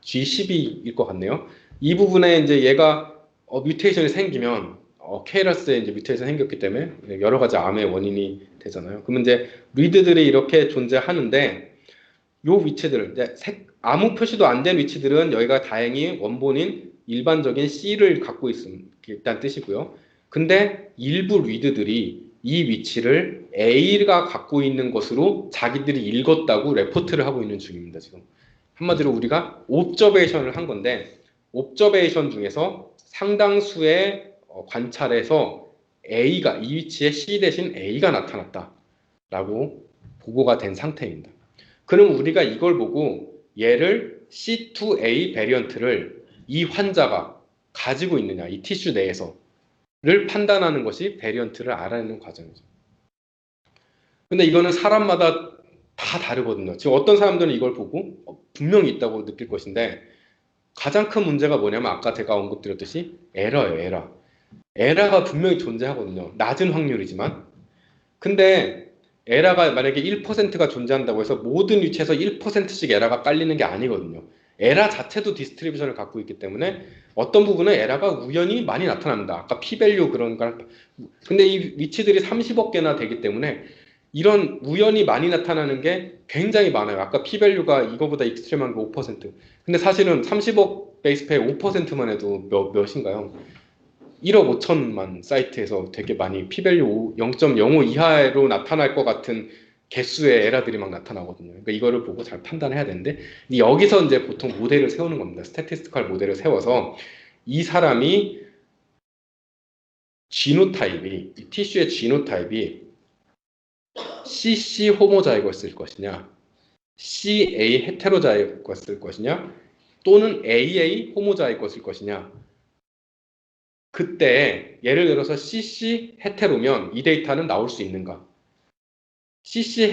G12일 것 같네요. 이 부분에 이제 얘가 뮤테이션이 생기면 케이라스에 이제 뮤테이션이 생겼기 때문에 여러 가지 암의 원인이 되잖아요. 그러면 이제 리드들이 이렇게 존재하는데 요 위치들 이제 아무 표시도 안 된 위치들은 여기가 다행히 원본인 일반적인 C를 갖고 있음 일단 뜻이고요. 근데 일부 리드들이 이 위치를 A가 갖고 있는 것으로 자기들이 읽었다고 레포트를 하고 있는 중입니다. 지금 한마디로 우리가 옵저베이션을 한 건데 옵저베이션 중에서 상당수의 관찰에서 A가 이 위치에 C 대신 A가 나타났다라고 보고가 된 상태입니다. 그럼 우리가 이걸 보고 얘를 C2A 베리언트를 이 환자가 가지고 있느냐 이 티슈 내에서를 판단하는 것이 베리언트를 알아내는 과정이죠. 근데 이거는 사람마다 다 다르거든요. 지금 어떤 사람들은 이걸 보고 분명히 있다고 느낄 것인데 가장 큰 문제가 뭐냐면 아까 제가 언급드렸듯이 에러예요. 에러가 분명히 존재하거든요. 낮은 확률이지만 근데 에러가 만약에 1%가 존재한다고 해서 모든 위치에서 1%씩 에러가 깔리는 게 아니거든요. 에러 자체도 디스트리뷰션을 갖고 있기 때문에 어떤 부분은 에러가 우연히 많이 나타납니다. 아까 p-밸류 그런 거 근데 이 위치들이 30억 개나 되기 때문에 이런 우연이 많이 나타나는 게 굉장히 많아요. 아까 p-value가 이거보다 익스트림한 게 5%. 근데 사실은 30억 베이스 페어 5%만 해도 몇인가요? 1억 5천만 사이트에서 되게 많이 p-value 0.05 이하로 나타날 것 같은 개수의 에러들이 막 나타나거든요. 그러니까 이거를 보고 잘 판단해야 되는데 여기서 이제 보통 모델을 세우는 겁니다. 스태티스티컬 모델을 세워서 이 사람이 지노타입이 이 티슈의 지노타입이 CC 호모자이거스일 것이냐 CA 헤테로자이거스일 것이냐 또는 AA 호모자이거스일 것이냐 그때 예를 들어서 CC 헤테로면 이 데이터는 나올 수 있는가 CC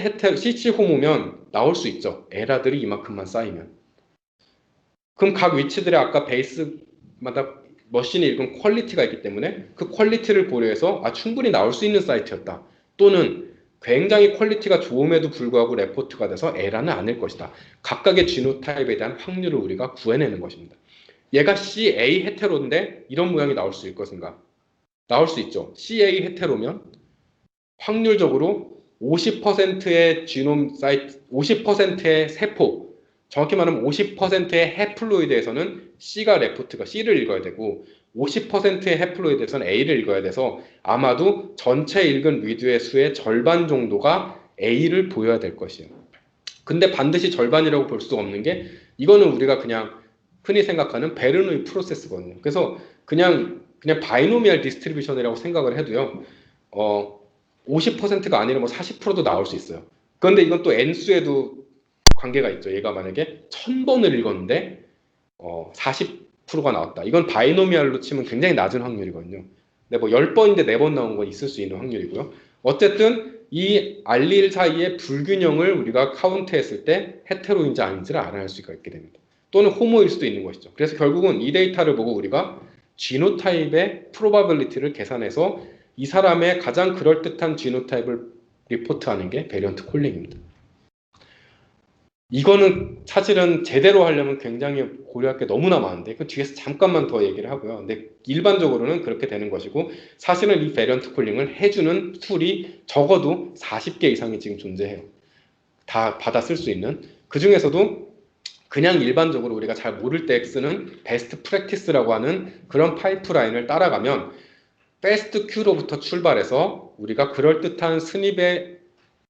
호모면 나올 수 있죠. 에라들이 이만큼만 쌓이면. 그럼 각 위치들의 아까 베이스마다 머신이 읽은 퀄리티가 있기 때문에 그 퀄리티를 고려해서 충분히 나올 수 있는 사이트였다. 또는 굉장히 퀄리티가 좋음에도 불구하고 레포트가 돼서 에라는 아닐 것이다. 각각의 지노타입에 대한 확률을 우리가 구해내는 것입니다. 얘가 CA 헤테로인데 이런 모양이 나올 수 있을 것인가? 나올 수 있죠. CA 헤테로면 확률적으로 50%의 지놈 사이트, 50%의 세포, 정확히 말하면 50%의 해플로이드에서는 C가 레포트가 C를 읽어야 되고 50%의 해플로이드에서는 A를 읽어야 돼서 아마도 전체 읽은 리드의 수의 절반 정도가 A를 보여야 될 것이에요. 근데 반드시 절반이라고 볼 수 없는 게 이거는 우리가 그냥 흔히 생각하는 베르누이 프로세스거든요. 그래서 그냥 바이노미얼 디스트리뷰션이라고 생각을 해도요. 50%가 아니라 뭐 40%도 나올 수 있어요. 그런데 이건 또 n수에도 관계가 있죠. 얘가 만약에 1000번을 읽었는데 40%가 나왔다. 이건 바이노미얼로 치면 굉장히 낮은 확률이거든요. 근데 뭐 10번인데 4번 나온 건 있을 수 있는 확률이고요. 어쨌든 이 알릴 사이의 불균형을 우리가 카운트했을 때 헤테로인지 아닌지를 알아낼 수가 있게 됩니다. 또는 호모일 수도 있는 것이죠. 그래서 결국은 이 데이터를 보고 우리가 지노타입의 프로바빌리티를 계산해서 이 사람의 가장 그럴듯한 지노타입을 리포트하는 게 베리언트 콜링입니다. 이거는 사실은 제대로 하려면 굉장히 고려할 게 너무나 많은데 그 뒤에서 잠깐만 더 얘기를 하고요. 근데 일반적으로는 그렇게 되는 것이고 사실은 이 베리언트 콜링을 해주는 툴이 적어도 40개 이상이 지금 존재해요. 다 받아 쓸 수 있는. 그 중에서도 그냥 일반적으로 우리가 잘 모를 때 쓰는 베스트 프랙티스라고 하는 그런 파이프라인을 따라가면 패스트 큐로부터 출발해서 우리가 그럴듯한 스닙의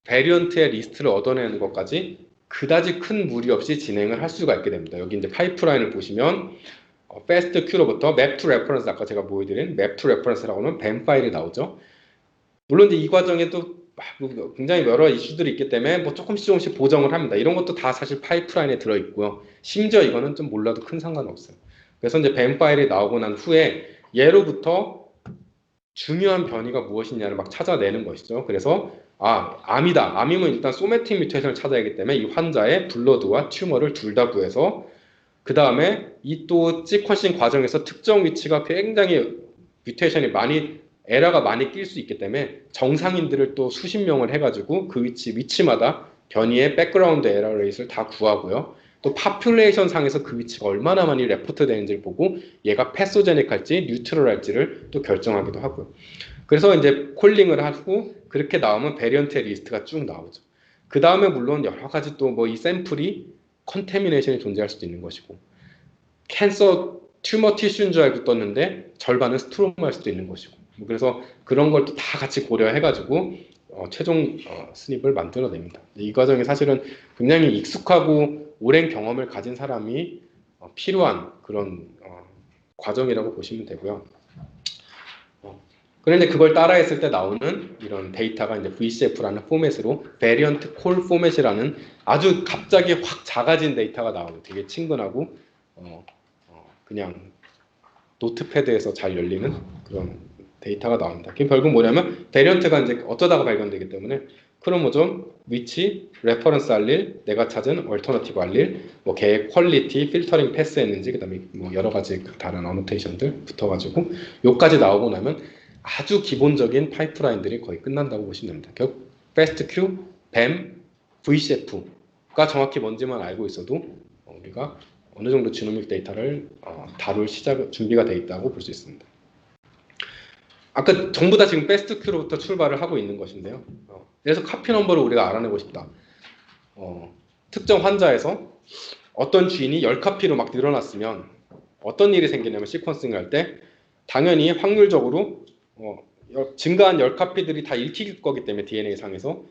베리언트의 리스트를 얻어내는 것까지 그다지 큰 무리 없이 진행을 할 수가 있게 됩니다. 여기 이제 파이프라인을 보시면 패스트 큐로부터 맵 투 레퍼런스 아까 제가 보여드린 맵 투 레퍼런스라고 하는 뱀 파일이 나오죠. 물론 이제 이 과정에도 굉장히 여러 이슈들이 있기 때문에 뭐 조금씩 보정을 합니다. 이런 것도 다 사실 파이프라인에 들어있고요. 심지어 이거는 좀 몰라도 큰 상관없어요. 그래서 이제 뱀 파일이 나오고 난 후에 얘로부터 중요한 변이가 무엇이냐를 막 찾아내는 것이죠. 그래서 암이다. 암이면 일단 소매틱 뮤테이션을 찾아야 하기 때문에 이 환자의 블러드와 튜머를 둘 다 구해서 그 다음에 이 또 시퀀싱 과정에서 특정 위치가 굉장히 뮤테이션이 많이 에러가 많이 낄 수 있기 때문에 정상인들을 또 수십 명을 해가지고 그 위치마다 변이의 백그라운드 에러 레이스를 다 구하고요. 또 파퓰레이션 상에서 그 위치가 얼마나 많이 레포트 되는지를 보고 얘가 패소제닉할지 뉴트럴할지를 또 결정하기도 하고요. 그래서 이제 콜링을 하고 그렇게 나오면 베리언트의 리스트가 쭉 나오죠. 그 다음에 물론 여러 가지 또 뭐 이 샘플이 컨테미네이션이 존재할 수도 있는 것이고 캔서 튜머 티슈인 줄 알고 떴는데 절반은 스트로마일 수도 있는 것이고 그래서 그런 걸 또 다 같이 고려해가지고 최종 스닙을 만들어냅니다. 이 과정이 사실은 굉장히 익숙하고 오랜 경험을 가진 사람이 필요한 그런 과정이라고 보시면 되고요. 그런데 그걸 따라했을 때 나오는 이런 데이터가 이제 VCF라는 포맷으로 베리언트 콜 포맷이라는 아주 갑자기 확 작아진 데이터가 나오고 되게 친근하고 그냥 노트패드에서 잘 열리는 그런 데이터가 나옵니다. 그게 결국 뭐냐면 베리언트가 이제 어쩌다가 발견되기 때문에 크로모좀, 위치, 레퍼런스 알릴, 내가 찾은 얼터너티브 알릴, 뭐 걔의 퀄리티, 필터링 패스했는지 그다음에 뭐 여러 가지 다른 어노테이션들 붙어가지고 요까지 나오고 나면 아주 기본적인 파이프라인들이 거의 끝난다고 보시면 됩니다. 결국 패스트 큐, 뱀, VCF가 정확히 뭔지만 알고 있어도 우리가 어느 정도 지노믹 데이터를 다룰 준비가 되어 있다고 볼 수 있습니다. 아까 전부 다 지금 베스트 큐로부터 출발을 하고 있는 것인데요. 그래서 카피 넘버를 우리가 알아내고 싶다. 특정 환자에서 어떤 주인이 10카피로 막 늘어났으면 어떤 일이 생기냐면 시퀀싱을 할 때 당연히 확률적으로 증가한 10카피들이 다 읽힐 거기 때문에 DNA 상에서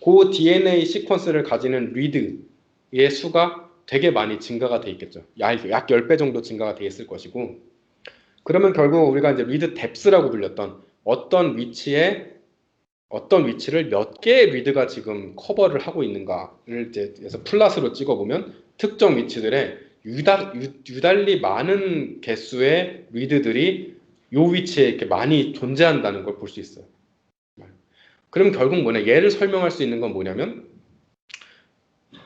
그 DNA 시퀀스를 가지는 리드의 수가 되게 많이 증가가 돼 있겠죠. 약 10배 정도 증가가 돼 있을 것이고, 그러면 결국 우리가 이제 리드 뎁스라고 불렸던 어떤 위치를 몇 개의 리드가 지금 커버를 하고 있는가를 이제 그래서 플랫으로 찍어보면 특정 위치들의 유달리 많은 개수의 리드들이 이 위치에 이렇게 많이 존재한다는 걸 볼 수 있어요. 그럼 결국 뭐냐? 얘를 설명할 수 있는 건 뭐냐면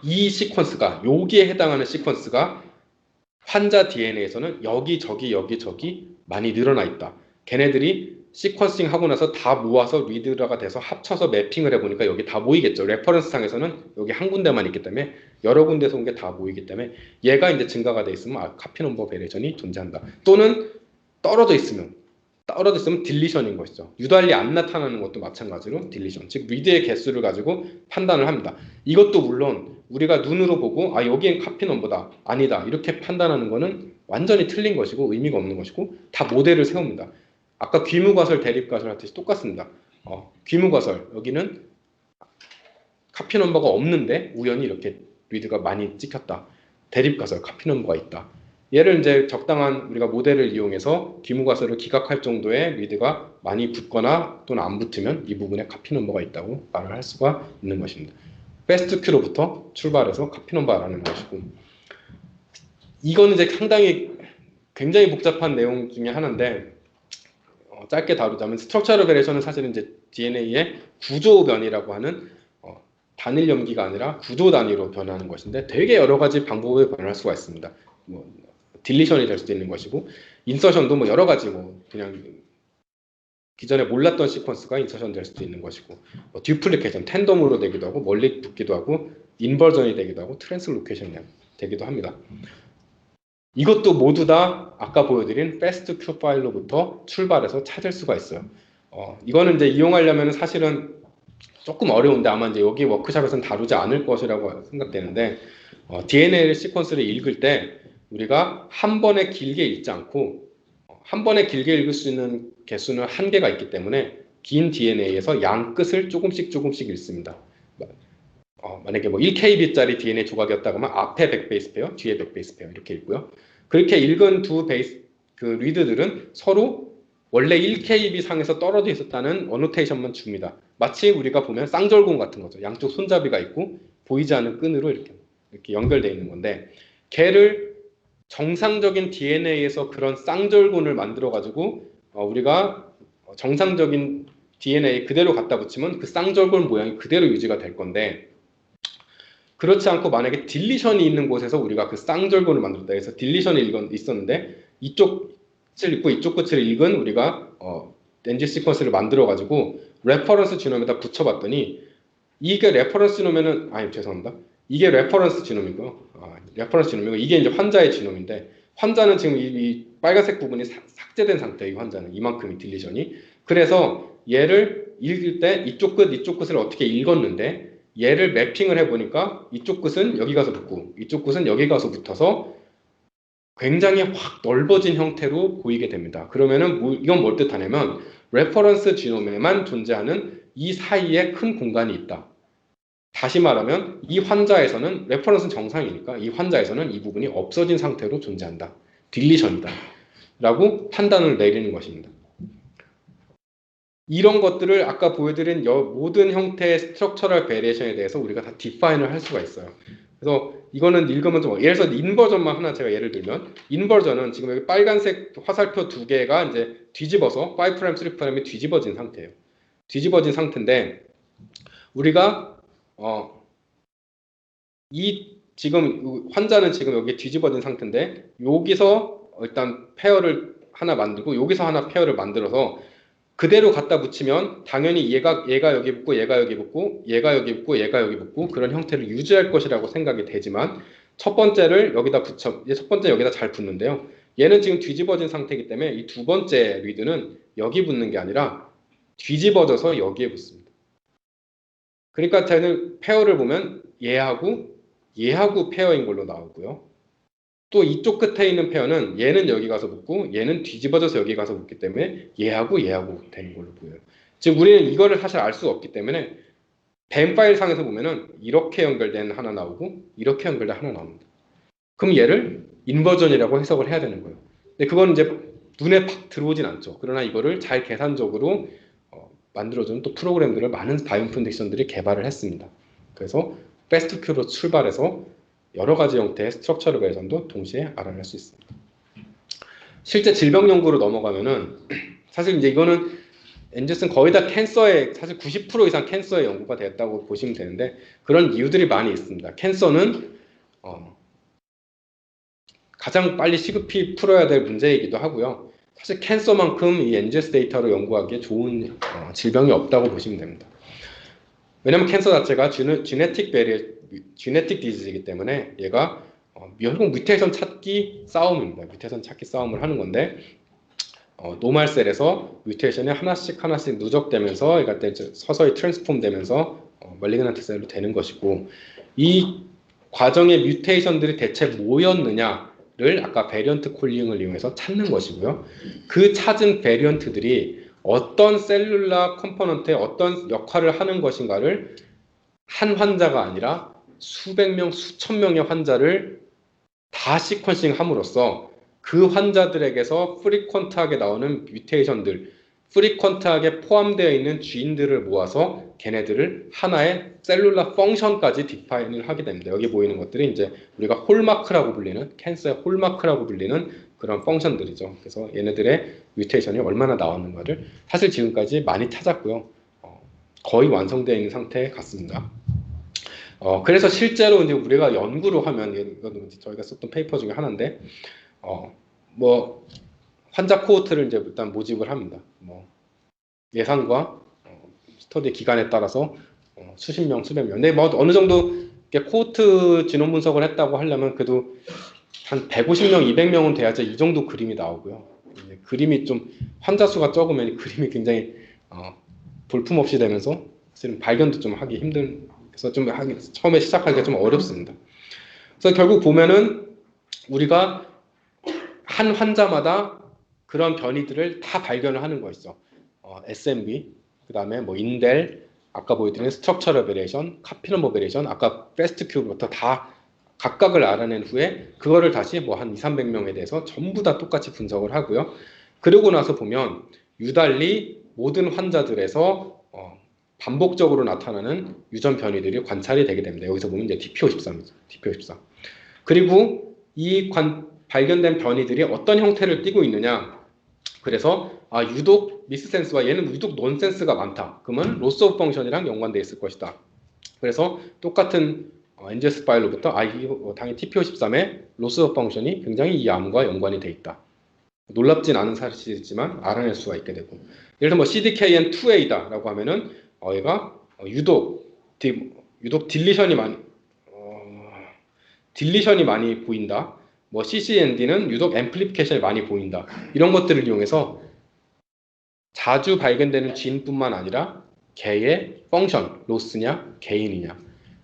이 시퀀스가, 여기에 해당하는 시퀀스가 환자 DNA에서는 여기저기 많이 늘어나 있다. 걔네들이 시퀀싱 하고 나서 다 모아서 리드라가 돼서 합쳐서 매핑을 해보니까 여기 다 모이겠죠. 레퍼런스 상에서는 여기 한 군데만 있기 때문에 여러 군데서 온 게 다 모이기 때문에 얘가 이제 증가가 돼 있으면 카피 넘버 베리에이션이 존재한다. 또는 떨어져 있으면 딜리션인 것이죠. 유달리 안 나타나는 것도 마찬가지로 딜리션, 즉 리드의 개수를 가지고 판단을 합니다. 이것도 물론 우리가 눈으로 보고 여기엔 카피 넘버다, 아니다 이렇게 판단하는 거는 완전히 틀린 것이고 의미가 없는 것이고 다 모델을 세웁니다. 아까 귀무과설, 대립과설 하듯이 똑같습니다. 귀무과설, 여기는 카피 넘버가 없는데 우연히 이렇게 리드가 많이 찍혔다. 대립과설, 카피 넘버가 있다. 얘를 이제 적당한 우리가 모델을 이용해서 귀무과설을 기각할 정도의 리드가 많이 붙거나 또는 안 붙으면 이 부분에 카피 넘버가 있다고 말을 할 수가 있는 것입니다. 베스트 큐로부터 출발해서 카피 넘버라는 것이고, 이거는 이제 상당히 굉장히 복잡한 내용 중에 하나인데 짧게 다루자면 스트럭처럴 베리에이션은 사실은 이제 DNA의 구조 변이라고 하는 단일 염기가 아니라 구조 단위로 변하는 것인데 되게 여러 가지 방법으로 변할 수가 있습니다. 딜리션이 될 수도 있는 것이고 인서션도 여러 가지 그냥 기존에 몰랐던 시퀀스가 인서션 될 수도 있는 것이고 듀플리케이션, 텐덤으로 되기도 하고 멀리 붙기도 하고 인버전이 되기도 하고 트랜스로케이션이 되기도 합니다. 이것도 모두 다 아까 보여드린 패스트 큐 파일로부터 출발해서 찾을 수가 있어요. 이거는 이제 이용하려면 사실은 조금 어려운데 아마 이제 여기 워크숍에서는 다루지 않을 것이라고 생각되는데 DNA 시퀀스를 읽을 때 우리가 한 번에 길게 읽지 않고 한 번에 길게 읽을 수 있는 개수는 한계가 있기 때문에 긴 DNA에서 양 끝을 조금씩 읽습니다. 만약에 1kb짜리 DNA 조각이었다고 하면 앞에 100베이스 페어, 뒤에 100베이스 페어 이렇게 읽고요. 그렇게 읽은 두 리드들은 서로 원래 1kb 상에서 떨어져 있었다는 어노테이션만 줍니다. 마치 우리가 보면 쌍절곤 같은 거죠. 양쪽 손잡이가 있고 보이지 않는 끈으로 이렇게 연결되어 있는 건데 걔를 정상적인 DNA에서 그런 쌍절곤을 만들어 가지고 우리가 정상적인 DNA 그대로 갖다 붙이면 그 쌍절곤 모양이 그대로 유지가 될 건데 그렇지 않고 만약에 딜리션이 있는 곳에서 우리가 그 쌍절곤을 만들었다 해서 딜리션이 있었는데 이쪽 끝을 읽고 이쪽 끝을 읽은 우리가 NG 시퀀스를 만들어 가지고 레퍼런스 지놈에다 붙여봤더니 이게 레퍼런스 지놈에는 죄송합니다. 이게 레퍼런스 지놈이고요. 레퍼런스 지놈이고 이게 이제 환자의 지놈인데 환자는 지금 이 빨간색 부분이 삭제된 상태예요. 이 환자는 이만큼이 딜리션이. 그래서 얘를 읽을 때 이쪽 끝을 어떻게 읽었는데 얘를 매핑을 해보니까 이쪽 끝은 여기 가서 붙고 이쪽 끝은 여기 가서 붙어서 굉장히 확 넓어진 형태로 보이게 됩니다. 그러면은 이건 뭘 뜻하냐면 레퍼런스 지놈에만 존재하는 이 사이에 큰 공간이 있다. 다시 말하면 이 환자에서는 레퍼런스는 정상이니까 이 환자에서는 이 부분이 없어진 상태로 존재한다. 딜리션이다. 라고 판단을 내리는 것입니다. 이런 것들을 아까 보여드린 모든 형태의 스트럭처럴 베리에이션에 대해서 우리가 다 디파인을 할 수가 있어요. 그래서 이거는 읽으면 좀 예를 들어서 인버전만 하나 제가 예를 들면 인버전은 지금 여기 빨간색 화살표 두 개가 이제 뒤집어서 5', 3'이 뒤집어진 상태예요. 뒤집어진 상태인데 우리가 이 지금 환자는 지금 여기 뒤집어진 상태인데 여기서 일단 페어를 하나 만들고 여기서 하나 페어를 만들어서 그대로 갖다 붙이면 당연히 얘가 여기 붙고 얘가 여기 붙고 얘가 여기 붙고 얘가 여기 붙고 그런 형태를 유지할 것이라고 생각이 되지만 첫 번째를 여기다 첫 번째 여기다 잘 붙는데요. 얘는 지금 뒤집어진 상태이기 때문에 이 두 번째 리드는 여기 붙는 게 아니라 뒤집어져서 여기에 붙습니다. 그러니까 저는 페어를 보면 얘하고 페어인 걸로 나오고요. 또 이쪽 끝에 있는 페어는 얘는 여기 가서 붙고 얘는 뒤집어져서 여기 가서 붙기 때문에 얘하고 되는 걸로 보여요. 즉 우리는 이거를 사실 알 수가 없기 때문에 뱀 파일 상에서 보면은 이렇게 연결된 하나 나오고 이렇게 연결된 하나 나옵니다. 그럼 얘를 인버전이라고 해석을 해야 되는 거예요. 근데 그건 이제 눈에 팍 들어오진 않죠. 그러나 이거를 잘 계산적으로 만들어주는 또 프로그램들을 많은 바이옴 딕션들이 개발을 했습니다. 그래서 패스트큐로 출발해서 여러 가지 형태의 스트럭처럴 배선도 동시에 알아낼 수 있습니다. 실제 질병 연구로 넘어가면은 사실 이제 이거는 엔젤스는 거의 다 캔서에 사실 90% 이상 캔서의 연구가 됐다고 보시면 되는데 그런 이유들이 많이 있습니다. 캔서는 가장 빨리 시급히 풀어야 될 문제이기도 하고요. 사실 캔서만큼 이 엔젤스 데이터로 연구하기에 좋은 질병이 없다고 보시면 됩니다. 왜냐하면 캔서 자체가 지네틱 디지이기 때문에 얘가 결국 뮤테이션 찾기 싸움입니다. 뮤테이션 찾기 싸움을 하는 건데 노멀 셀에서 뮤테이션이 하나씩 누적되면서 얘가 서서히 트랜스폼 되면서 멀리그넌트 셀로 되는 것이고 이 과정의 뮤테이션들이 대체 뭐였느냐를 아까 베리언트 콜링을 이용해서 찾는 것이고요. 그 찾은 베리언트들이 어떤 셀룰라 컴포넌트에 어떤 역할을 하는 것인가를 한 환자가 아니라 수백 명, 수천 명의 환자를 다 시퀀싱 함으로써 그 환자들에게서 프리퀀트하게 나오는 뮤테이션들, 프리퀀트하게 포함되어 있는 지인들을 모아서 걔네들을 하나의 셀룰라 펑션까지 디파인을 하게 됩니다. 여기 보이는 것들이 이제 우리가 홀마크라고 불리는 캔서의 홀마크라고 불리는 그런 펑션들이죠. 그래서 얘네들의 뮤테이션이 얼마나 나왔는가를 사실 지금까지 많이 찾았고요. 거의 완성되어 있는 상태 같습니다. 그래서 실제로 이제 우리가 연구를 하면 이것도 저희가 썼던 페이퍼 중에 하나인데 뭐 환자 코호트를 이제 일단 모집을 합니다. 뭐 예산과 스터디 기간에 따라서 수십 명, 수백 명. 근데 뭐 어느 정도 코호트 지놈 분석을 했다고 하려면 그래도 한 150명, 200명은 돼야지 이 정도 그림이 나오고요. 그림이 좀 환자 수가 적으면 그림이 굉장히 볼품없이 되면서 사실은 발견도 좀 하기 힘든. 그래서 좀 처음에 시작하기가 좀 어렵습니다. 그래서 결국 보면은 우리가 한 환자마다 그런 변이들을 다 발견을 하는 것이죠. SMB, 그 다음에 뭐 인델, 아까 보여드린 스트럭처럴 베리에이션, 카피넘버 베리에이션, 아까 패스트 큐브부터 다 각각을 알아낸 후에 그거를 다시 뭐 한 200~300명에 대해서 전부 다 똑같이 분석을 하고요. 그러고 나서 보면 유달리 모든 환자들에서 반복적으로 나타나는 유전 변이들이 관찰이 되게 됩니다. 여기서 보면 이제 TP53이죠. TP53. 그리고 이 발견된 변이들이 어떤 형태를 띠고 있느냐. 그래서 유독 미스센스와 얘는 유독 논센스가 많다. 그러면 로스 오브 펑션이랑 연관되어 있을 것이다. 그래서 똑같은 엔젤스 파일로부터 당연히 TP53의 로스 오브 펑션이 굉장히 이 암과 연관이 되어 있다. 놀랍진 않은 사실이지만 알아낼 수가 있게 되고 예를 들어 뭐 CDKN2A다 라고 하면은 얘가 유독 딜리션이 많이 보인다. 뭐 CCND는 유독 앰플리피케이션이 많이 보인다. 이런 것들을 이용해서 자주 발견되는 지인뿐만 아니라 개의 펑션, 로스냐, 게인이냐.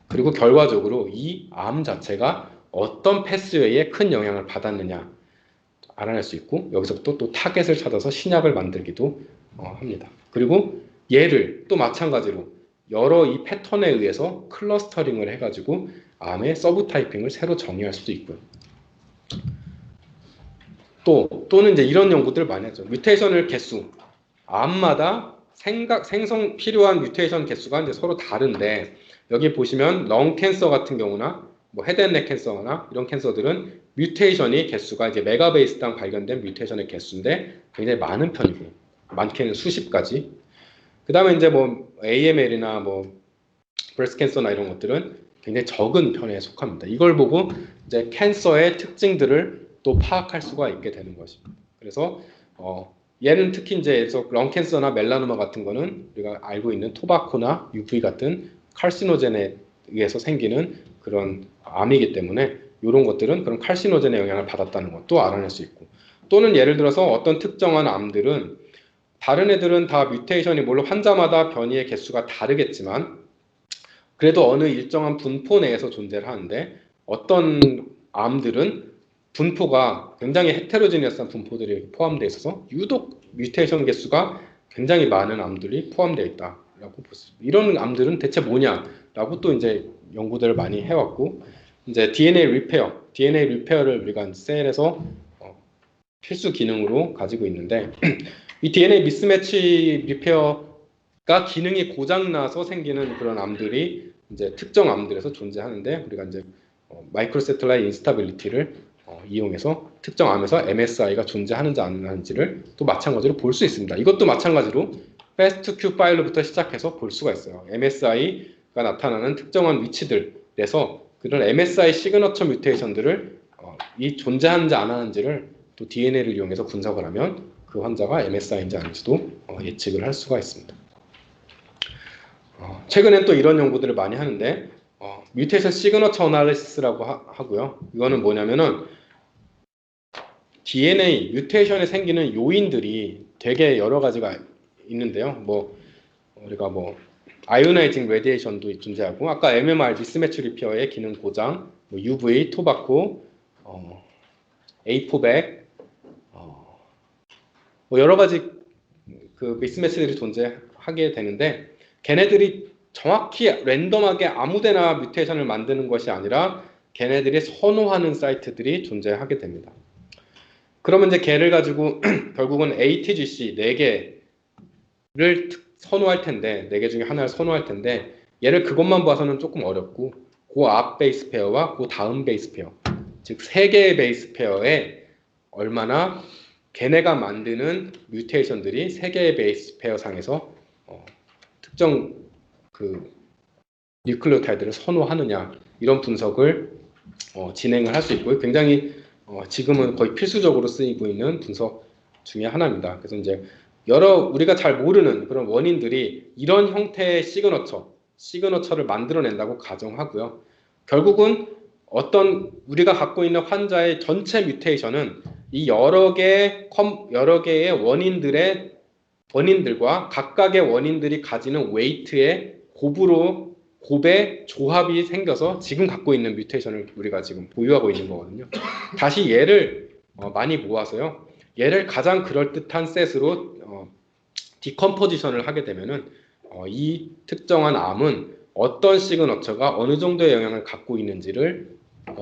그리고 결과적으로 이 암 자체가 어떤 패스웨이에 큰 영향을 받았느냐 알아낼 수 있고 여기서부터 또 타겟을 찾아서 신약을 만들기도 합니다. 그리고 얘를 또 마찬가지로 여러 이 패턴에 의해서 클러스터링을 해가지고 암의 서브 타이핑을 새로 정의할 수도 있고요. 또는 이제 이런 연구들을 많이 하죠. 뮤테이션을 개수, 암마다 생성 필요한 뮤테이션 개수가 이제 서로 다른데 여기 보시면 렁 캔서 같은 경우나 뭐 헤드앤넥 캔서나 이런 캔서들은 뮤테이션이 개수가 이제 메가베이스당 발견된 뮤테이션의 개수인데 굉장히 많은 편이고 많게는 수십 가지. 그 다음에 이제 뭐 AML이나 뭐 브레스트 캔서나 이런 것들은 굉장히 적은 편에 속합니다. 이걸 보고 이제 캔서의 특징들을 또 파악할 수가 있게 되는 것입니다. 그래서 얘는 특히 이제 렁 캔서나 멜라노마 같은 거는 우리가 알고 있는 토바코나 UV 같은 칼시노젠에 의해서 생기는 그런 암이기 때문에 이런 것들은 그런 칼시노젠의 영향을 받았다는 것도 알아낼 수 있고 또는 예를 들어서 어떤 특정한 암들은 다른 애들은 다 뮤테이션이 물론 환자마다 변이의 개수가 다르겠지만 그래도 어느 일정한 분포 내에서 존재를 하는데 어떤 암들은 분포가 굉장히 헤테로지니어스한 분포들이 포함되어 있어서 유독 뮤테이션 개수가 굉장히 많은 암들이 포함되어 있다라고 볼 수 있습니다. 이런 암들은 대체 뭐냐라고 또 이제 연구들을 많이 해왔고 이제 DNA 리페어를 우리가 셀에서 필수 기능으로 가지고 있는데 이 DNA 미스매치 리페어가 기능이 고장나서 생기는 그런 암들이 이제 특정 암들에서 존재하는데 우리가 이제 마이크로세틀라이 인스타빌리티를 이용해서 특정 암에서 MSI가 존재하는지 안 하는지를 또 마찬가지로 볼 수 있습니다. 이것도 마찬가지로 FASTQ 파일로부터 시작해서 볼 수가 있어요. MSI가 나타나는 특정한 위치들에서 그런 MSI 시그너처 뮤테이션들을 이 존재하는지 안 하는지를 또 DNA를 이용해서 분석을 하면 그 환자가 MSI인지 아닌지도 예측을 할 수가 있습니다. 최근엔 또 이런 연구들을 많이 하는데 뮤테이션 시그너처 어널리시스라고 하고요. 이거는 뭐냐면은 DNA 뮤테이션에 생기는 요인들이 되게 여러 가지가 있는데요. 우리가 아이오나이징 레디에이션도 존재하고 아까 MMR 미스매치 리페어의 기능 고장, UV, 토바코, A400 여러 가지 그 미스매치들이 존재하게 되는데 걔네들이 정확히 랜덤하게 아무데나 뮤테이션을 만드는 것이 아니라 걔네들이 선호하는 사이트들이 존재하게 됩니다. 그러면 이제 걔를 가지고 결국은 ATGC 4개를 선호할 텐데 4개 중에 하나를 선호할 텐데 얘를 그것만 봐서는 조금 어렵고 그 앞 베이스 페어와 그 다음 베이스 페어 즉 3개의 베이스 페어에 얼마나 걔네가 만드는 뮤테이션들이 3개의 베이스 페어 상에서 특정 그 뉴클레오타이드를 선호하느냐 이런 분석을 진행을 할 수 있고요. 굉장히 지금은 거의 필수적으로 쓰이고 있는 분석 중에 하나입니다. 그래서 이제 여러 우리가 잘 모르는 그런 원인들이 이런 형태의 시그너처를 만들어낸다고 가정하고요. 결국은 어떤 우리가 갖고 있는 환자의 전체 뮤테이션은 이 여러 개의 원인들과 각각의 원인들이 가지는 웨이트의 곱의 조합이 생겨서 지금 갖고 있는 뮤테이션을 우리가 지금 보유하고 있는 거거든요. 다시 얘를 많이 모아서요. 얘를 가장 그럴듯한 셋으로 디컴포지션을 하게 되면은 이 특정한 암은 어떤 시그너처가 어느 정도의 영향을 갖고 있는지를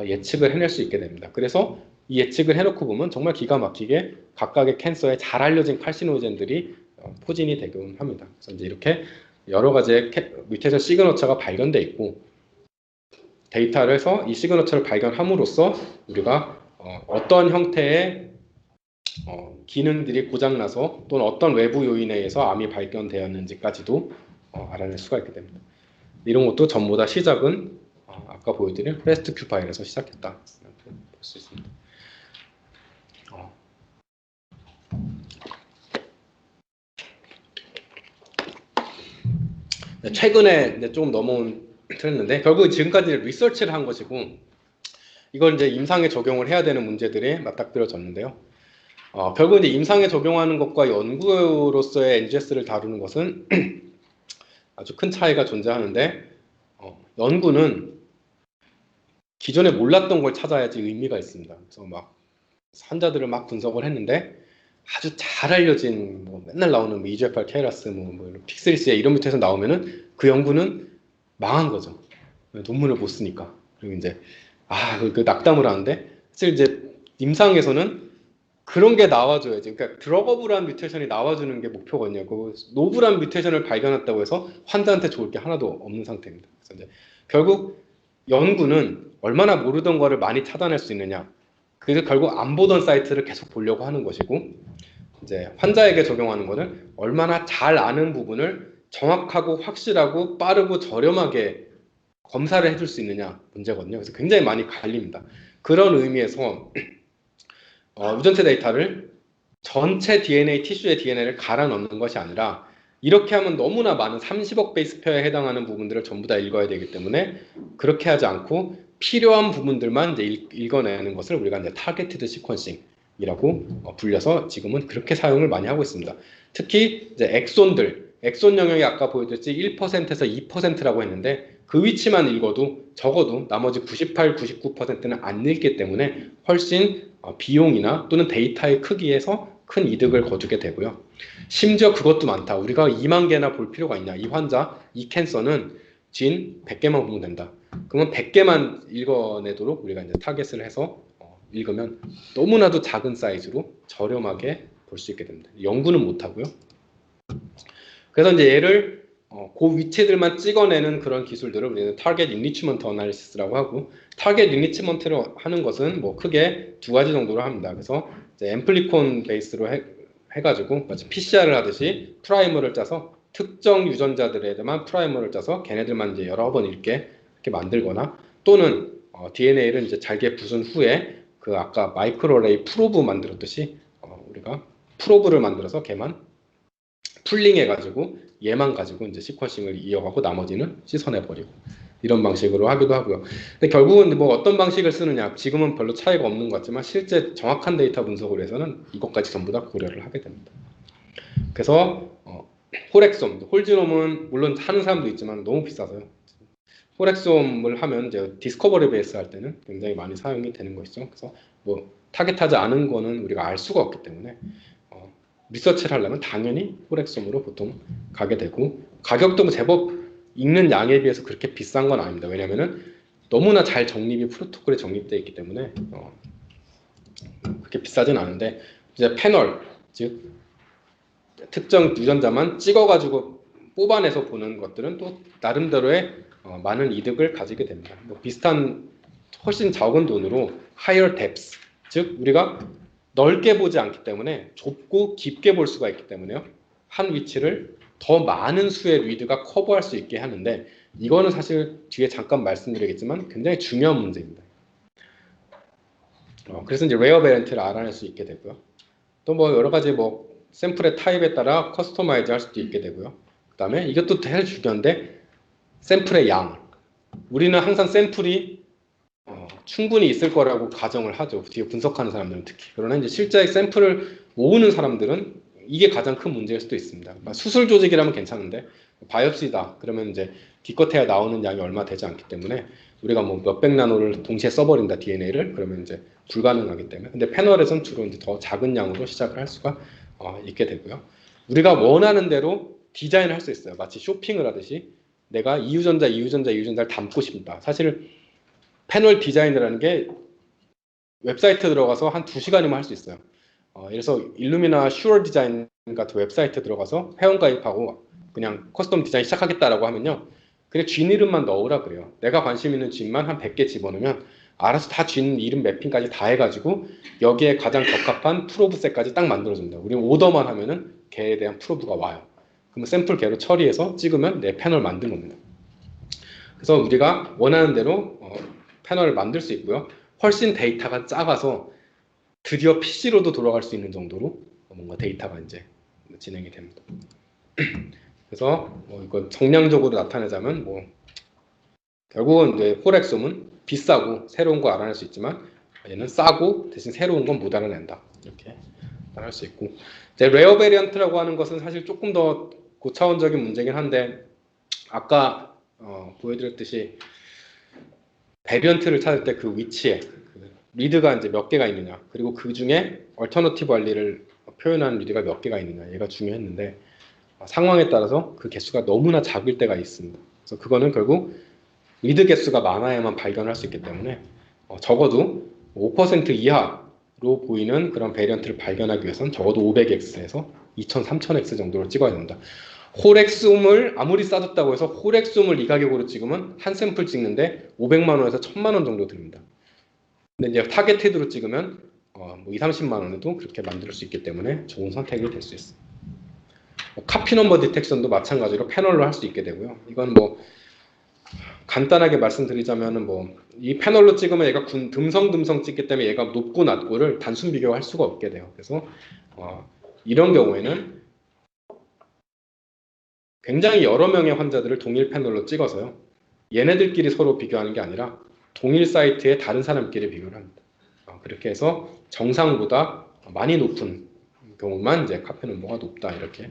예측을 해낼 수 있게 됩니다. 그래서 이 예측을 해놓고 보면 정말 기가 막히게 각각의 캔서에 잘 알려진 칼시노젠들이 포진이 되곤 합니다. 그래서 이제 이렇게 여러 가지의 뮤테이션 시그너처가 발견돼 있고 데이터를 해서 이 시그너처를 발견함으로써 우리가 어떤 형태의 기능들이 고장나서 또는 어떤 외부 요인에 의해서 암이 발견되었는지까지도 알아낼 수가 있게 됩니다. 이런 것도 전부 다 시작은 아까 보여드린 FASTQ 파일에서 시작했다 이렇게 볼 수 있습니다. 최근에 이제 조금 넘어온 틀렸는데 결국 지금까지 리서치를 한 것이고 이걸 이제 임상에 적용을 해야 되는 문제들이 맞닥뜨려졌는데요. 결국 이제 임상에 적용하는 것과 연구로서의 NGS를 다루는 것은 아주 큰 차이가 존재하는데 연구는 기존에 몰랐던 걸 찾아야지 의미가 있습니다. 그래서 막 환자들을 막 분석을 했는데 아주 잘 알려진 맨날 나오는 EGFR, KRAS, 픽3CA 이런 밑에서 나오면은 그 연구는 망한 거죠. 논문을 못 쓰니까. 그리고 이제 그 낙담을 하는데 사실 이제 임상에서는 그런 게 나와줘야지. 그러니까 드러거블한 뮤테이션이 나와주는 게 목표거든요. 그 노블한 뮤테이션을 발견했다고 해서 환자한테 좋을 게 하나도 없는 상태입니다. 그래서 이제 결국 연구는 얼마나 모르던 거를 많이 찾아낼 수 있느냐. 그래서 결국 안 보던 사이트를 계속 보려고 하는 것이고 이제 환자에게 적용하는 거는 얼마나 잘 아는 부분을 정확하고 확실하고 빠르고 저렴하게 검사를 해줄 수 있느냐 문제거든요. 그래서 굉장히 많이 갈립니다. 그런 의미에서 유전체 데이터를 전체 DNA 티슈의 DNA를 갈아 넣는 것이 아니라 이렇게 하면 너무나 많은 30억 베이스 페어에 해당하는 부분들을 전부 다 읽어야 되기 때문에 그렇게 하지 않고 필요한 부분들만 이제 읽어내는 것을 우리가 이제 타겟티드 시퀀싱이라고 영역이라고 불려서 지금은 그렇게 사용을 많이 하고 있습니다. 특히 이제 엑손 영역이 아까 보여드렸지 1%에서 2%라고 했는데 그 위치만 읽어도 적어도 나머지 98, 99%는 안 읽기 때문에 훨씬 비용이나 또는 데이터의 크기에서 큰 이득을 거두게 되고요. 심지어 그것도 많다. 우리가 2만 개나 볼 필요가 있냐. 이 환자, 이 캔서는 진 100개만 보면 된다. 그러면 100개만 읽어내도록 우리가 이제 타겟을 해서 읽으면 너무나도 작은 사이즈로 저렴하게 볼 수 있게 됩니다. 연구는 못하고요. 그래서 이제 얘를 그 위치들만 찍어내는 그런 기술들을 우리는 타겟 인리치먼트 어나리시스라고 하고, 타겟 인리치먼트를 하는 것은 뭐 크게 두 가지 정도로 합니다. 그래서 이제 앰플리콘 베이스로 해가지고 마치 PCR을 하듯이 프라이머를 짜서 특정 유전자들에만 프라이머를 짜서 걔네들만 이제 여러 번 읽게 이렇게 만들거나, 또는 DNA를 이제 잘게 부순 후에 그 아까 마이크로레이 프로브 만들었듯이 우리가 프로브를 만들어서 걔만 풀링해가지고 얘만 가지고 이제 시퀀싱을 이어가고 나머지는 씻어내버리고 이런 방식으로 하기도 하고요. 근데 결국은 뭐 어떤 방식을 쓰느냐, 지금은 별로 차이가 없는 것 같지만 실제 정확한 데이터 분석을 위해서는 이것까지 전부 다 고려를 하게 됩니다. 그래서 홀엑솜, 홀지놈은 물론 하는 사람도 있지만 너무 비싸서요. 홀엑솜을 하면 이제 디스커버리 베이스 할 때는 굉장히 많이 사용이 되는 것이죠. 그래서 뭐 타겟하지 않은 거는 우리가 알 수가 없기 때문에 리서치를 하려면 당연히 홀엑솜으로 보통 가게 되고, 가격도 제법 읽는 양에 비해서 그렇게 비싼 건 아닙니다. 왜냐면은 너무나 잘 정립이 프로토콜에 정립되어 있기 때문에 그렇게 비싸진 않은데, 이제 패널, 즉 특정 유전자만 찍어가지고 뽑아내서 보는 것들은 또 나름대로의 많은 이득을 가지게 됩니다. 뭐 비슷한 훨씬 적은 돈으로 higher depth, 즉 우리가 넓게 보지 않기 때문에 좁고 깊게 볼 수가 있기 때문에요. 한 위치를 더 많은 수의 리드가 커버할 수 있게 하는데, 이거는 사실 뒤에 잠깐 말씀드리겠지만 굉장히 중요한 문제입니다. 그래서 이제 레어 베리언트를 알아낼 수 있게 되고요. 또 뭐 여러 가지 뭐 샘플의 타입에 따라 커스터마이즈 할 수도 있게 되고요. 그 다음에 이것도 되게 중요한데 샘플의 양. 우리는 항상 샘플이 충분히 있을 거라고 가정을 하죠. 뒤에 분석하는 사람들은 특히. 그러나 이제 실제 샘플을 모으는 사람들은 이게 가장 큰 문제일 수도 있습니다. 수술 조직이라면 괜찮은데 바이옵시다 그러면 이제 기껏해야 나오는 양이 얼마 되지 않기 때문에 우리가 뭐 몇백 나노를 동시에 써버린다 DNA를, 그러면 이제 불가능하기 때문에. 근데 패널에서는 주로 이제 더 작은 양으로 시작을 할 수가 있게 되고요. 우리가 원하는 대로 디자인을 할 수 있어요. 마치 쇼핑을 하듯이 내가 이 유전자를 담고 싶다. 사실 패널 디자인이라는 게 웹사이트 들어가서 한 2시간이면 할 수 있어요. 그래서 일루미나 슈어 디자인 같은 웹사이트 들어가서 회원가입하고 그냥 커스텀 디자인 시작하겠다라고 하면요, 그냥 쥔 이름만 넣으라 그래요. 내가 관심 있는 쥔만 한 100개 집어넣으면 알아서 다 쥔 이름 매핑까지 다 해가지고 여기에 가장 적합한 프로브셋까지 딱 만들어줍니다. 우리는 오더만 하면은 걔에 대한 프로브가 와요. 그러면 샘플 걔로 처리해서 찍으면 내 패널 만든 겁니다. 그래서 우리가 원하는 대로 패널을 만들 수 있고요. 훨씬 데이터가 작아서 드디어 PC로도 돌아갈 수 있는 정도로 뭔가 데이터가 이제 진행이 됩니다. 그래서 이거 정량적으로 나타내자면 결국은 이제 홀엑솜은 비싸고 새로운 거 알아낼 수 있지만 얘는 싸고 대신 새로운 건 못 알아낸다. 이렇게 말할 수 있고, 이제 레어 베리언트라고 하는 것은 사실 조금 더 고차원적인 문제긴 한데, 아까 보여드렸듯이 베리언트를 찾을 때 그 위치에 리드가 이제 몇 개가 있느냐, 그리고 그 중에 얼터너티브 관리를 표현하는 리드가 몇 개가 있느냐, 얘가 중요했는데 상황에 따라서 그 개수가 너무나 작을 때가 있습니다. 그래서 그거는 결국 리드 개수가 많아야만 발견할 수 있기 때문에 적어도 5% 이하로 보이는 그런 베리언트를 발견하기 위해서는 적어도 500X에서 2000, 3000X 정도로 찍어야 됩니다. 홀엑솜을 아무리 싸졌다고 해서 홀엑솜을 이 가격으로 찍으면 한 샘플 찍는데 500만 원에서 1000만 원 정도 듭니다. 근데 이제 타겟티드로 찍으면 뭐 2, 30만 원에도 그렇게 만들 수 있기 때문에 좋은 선택이 될 수 있어요. 카피 넘버 디텍션도 마찬가지로 패널로 할 수 있게 되고요. 이건 뭐 간단하게 말씀드리자면은 이 패널로 찍으면 얘가 듬성듬성 찍기 때문에 얘가 높고 낮고를 단순 비교할 수가 없게 돼요. 그래서 이런 경우에는 굉장히 여러 명의 환자들을 동일 패널로 찍어서요, 얘네들끼리 서로 비교하는 게 아니라 동일 사이트에 다른 사람끼리 비교를 합니다. 그렇게 해서 정상보다 많이 높은 경우만 이제 카페 넘버가 높다 이렇게